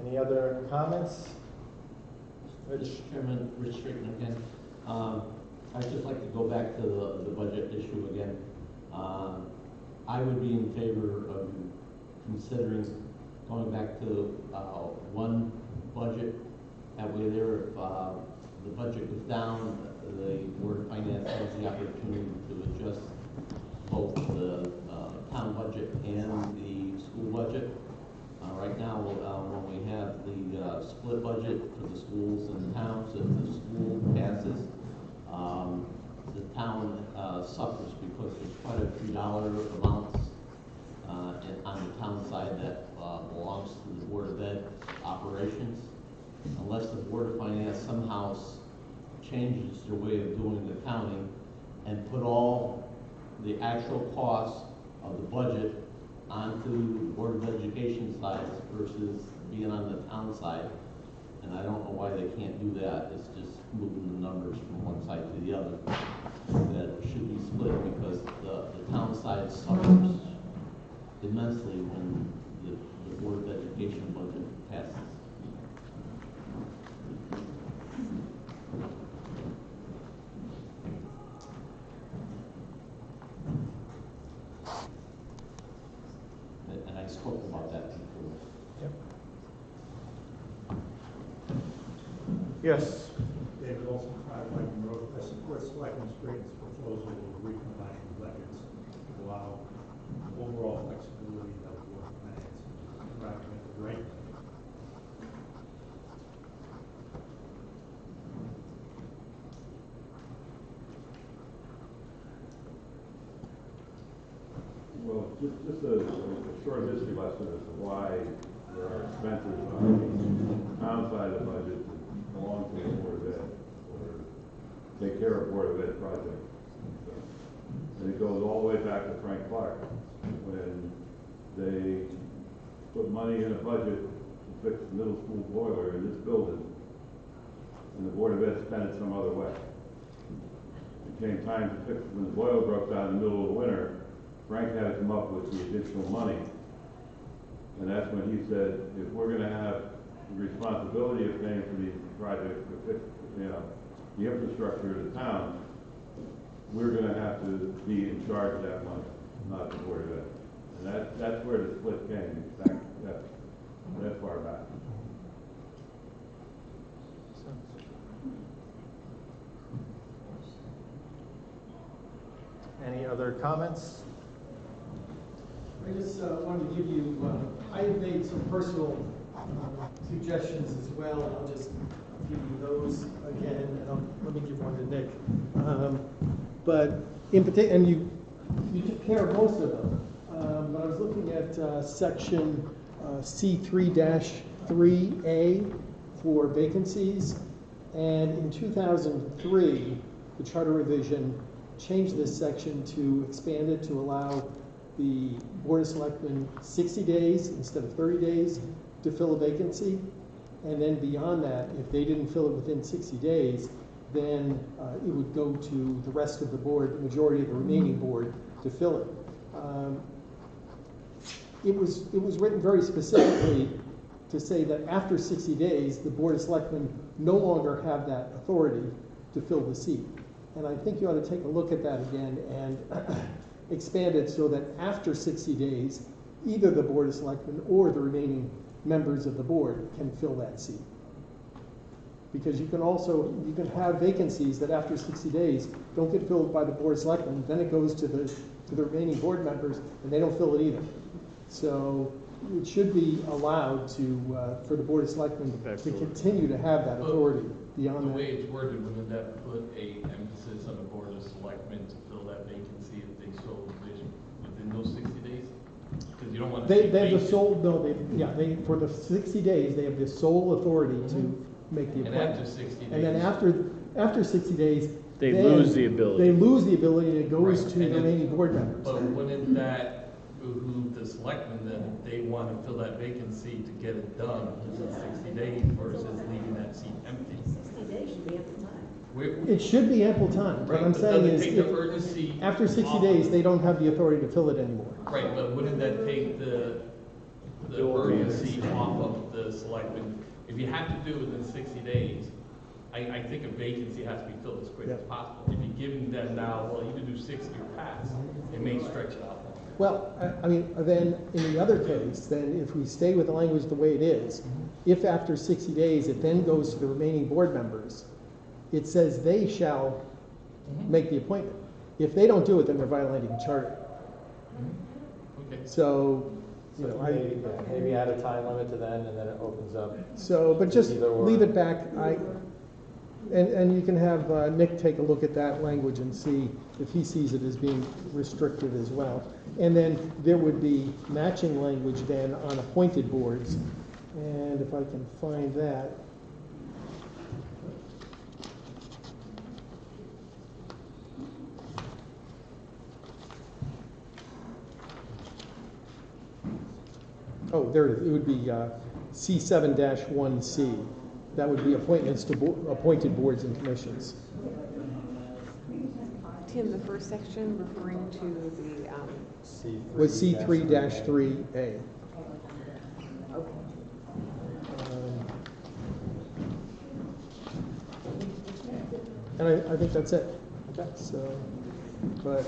Any other comments? Mr. Chairman, Rich Strickland again. I'd just like to go back to the budget issue again. I would be in favor of considering going back to one budget. That way there, if the budget goes down, the Board of Finance has the opportunity to adjust both the town budget and the school budget. Right now, when we have the split budget for the schools and towns, if the school passes, the town suffers because there's quite a few dollar amounts on the town side that belongs to the Board of Ed operations. Unless the Board of Finance somehow changes their way of doing the accounting and put all the actual costs of the budget onto the Board of Education side versus being on the town side. And I don't know why they can't do that. It's just moving the numbers from one side to the other. That should be split because the town side suffers immensely when the Board of Education budget passes. And I spoke about that before. Yep. Yes. David Olson, 5 Whiting Road. I support Selectman Straight's proposal of recombining budgets to allow overall flexibility of the Board of Finance to recommend the right thing. Well, just a short history lesson as to why there are expenses on the town side of the budget that belong to the Board of Ed or take care of Board of Ed projects. And it goes all the way back to Frank Clark when they put money in a budget to fix the middle school boiler in this building, and the Board of Ed spent it some other way. It came time to fix when the boiler broke down in the middle of the winter. Frank had to come up with the additional money. And that's when he said, if we're going to have the responsibility of paying for these projects to fix, the infrastructure of the town, we're going to have to be in charge of that money, not the Board of Ed. And that's where the split came, back that far back. Any other comments? I just wanted to give you, I have made some personal suggestions as well, and I'll just give you those again, and let me give one to Nick. But in particular, and you took care of most of them, but I was looking at section C3-3A for vacancies, and in 2003, the charter revision changed this section to expand it to allow the Board of Selectmen 60 days instead of 30 days to fill a vacancy. And then beyond that, if they didn't fill it within 60 days, then it would go to the rest of the board, the majority of the remaining board, to fill it. It was written very specifically to say that after 60 days, the Board of Selectmen no longer have that authority to fill the seat. And I think you ought to take a look at that again and expand it so that after 60 days, either the Board of Selectmen or the remaining members of the board can fill that seat. Because you can have vacancies that after 60 days don't get filled by the Board of Selectmen, then it goes to the remaining board members and they don't fill it either. So it should be allowed for the Board of Selectmen to continue to have that authority beyond The that. way it's worded, wouldn't that put a emphasis on the Board of Selectmen to fill that vacancy if they so envision within those 60 days? Because you don't want to. They have the sole, for the 60 days, they have the sole authority to make the appointment. And after 60 days. And then after 60 days, They then lose the ability. They lose the ability, and it goes Right. to the And then- remaining board members. But wouldn't that behoove the selectmen then, if they want to fill that vacancy to get it done within 60 days versus leaving that seat empty? 60 days should be ample time. It should be ample time. What Right, I'm but saying doesn't is, take the urgency after 60 off days, of- they don't have the authority to fill it anymore. Right, but wouldn't that take the urgency off of the selectmen? If you have to do it within 60 days, I think a vacancy has to be filled as quick as possible. If you're giving them now, well, you can do 60 or pass, it may stretch it out longer. Well, I mean, then in the other case, then if we stay with the language the way it is, if after 60 days it then goes to the remaining board members, it says they shall make the appointment. If they don't do it, then they're violating the charter. Okay. So, you know, Maybe add a time limit to then, and then it opens up. but just Either or. leave it back. And you can have Nick take a look at that language and see if he sees it as being restrictive as well. And then there would be matching language then on appointed boards. And if I can find that. Oh, there it is. It would be C7-1C. That would be appointments to appointed boards and commissions. Tim, the first section referring to the, Was C3-3A. And I think that's it. Okay. So, but,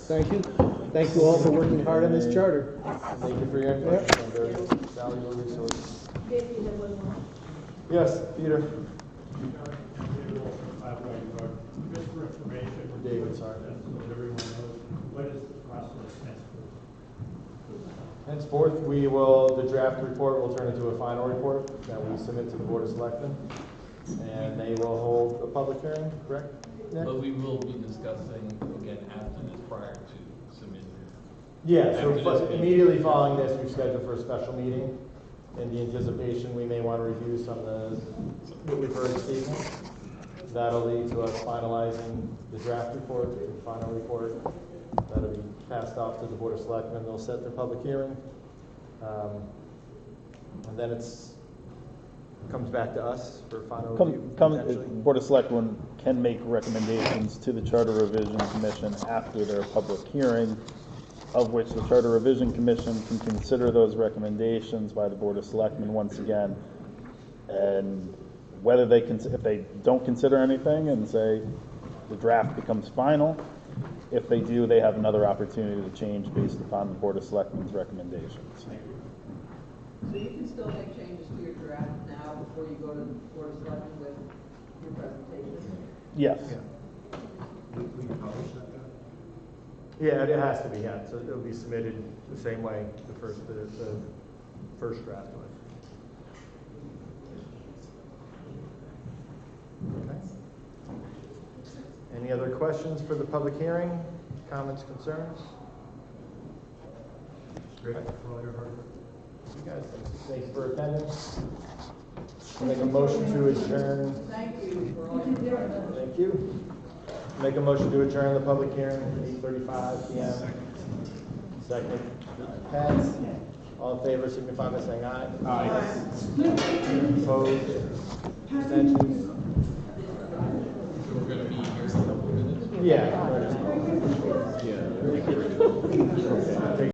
thank you. Thank you all for working hard on this charter. Thank you for your input. It's a very valuable resource. Dave, you have one more? Yes, Peter. Just for information. David, sorry. So that everyone knows, what is the process henceforth? Henceforth, the draft report will turn into a final report that we submit to the Board of Selectmen, and they will hold a public hearing, correct? Nick? But we will be discussing again after this, prior to submitting. Yeah, so After this meeting. immediately following this, we've scheduled for a special meeting. In the anticipation, we may want to review some of what we've heard this evening. That'll lead to us finalizing the draft report, the final report. That'll be passed off to the Board of Selectmen. They'll set their public hearing. And then comes back to us for final review. potentially. Board of Selectmen can make recommendations to the Charter Revision Commission after their public hearing, of which the Charter Revision Commission can consider those recommendations by the Board of Selectmen once again. And whether if they don't consider anything and say the draft becomes final, if they do, they have another opportunity to change based upon the Board of Selectmen's recommendations. So you can still make changes to your draft now before you go to the Board of Selectmen with your presentation? Yes. We can publish that then? Yeah, it has to be, yeah. So it'll be submitted the same way the first draft was. Okay. Any other questions for the public hearing? Comments, concerns? Great, for all your hard work. You guys, thanks for attending. I'll make a motion to adjourn. Thank you for all your hard work. Thank you. Make a motion to adjourn the public hearing at 8:35 p.m. Second. Pat, All in favor, signify by saying aye. Aye. Opposed? Abstentions? So we're gonna be here in a couple of minutes? Yeah. Take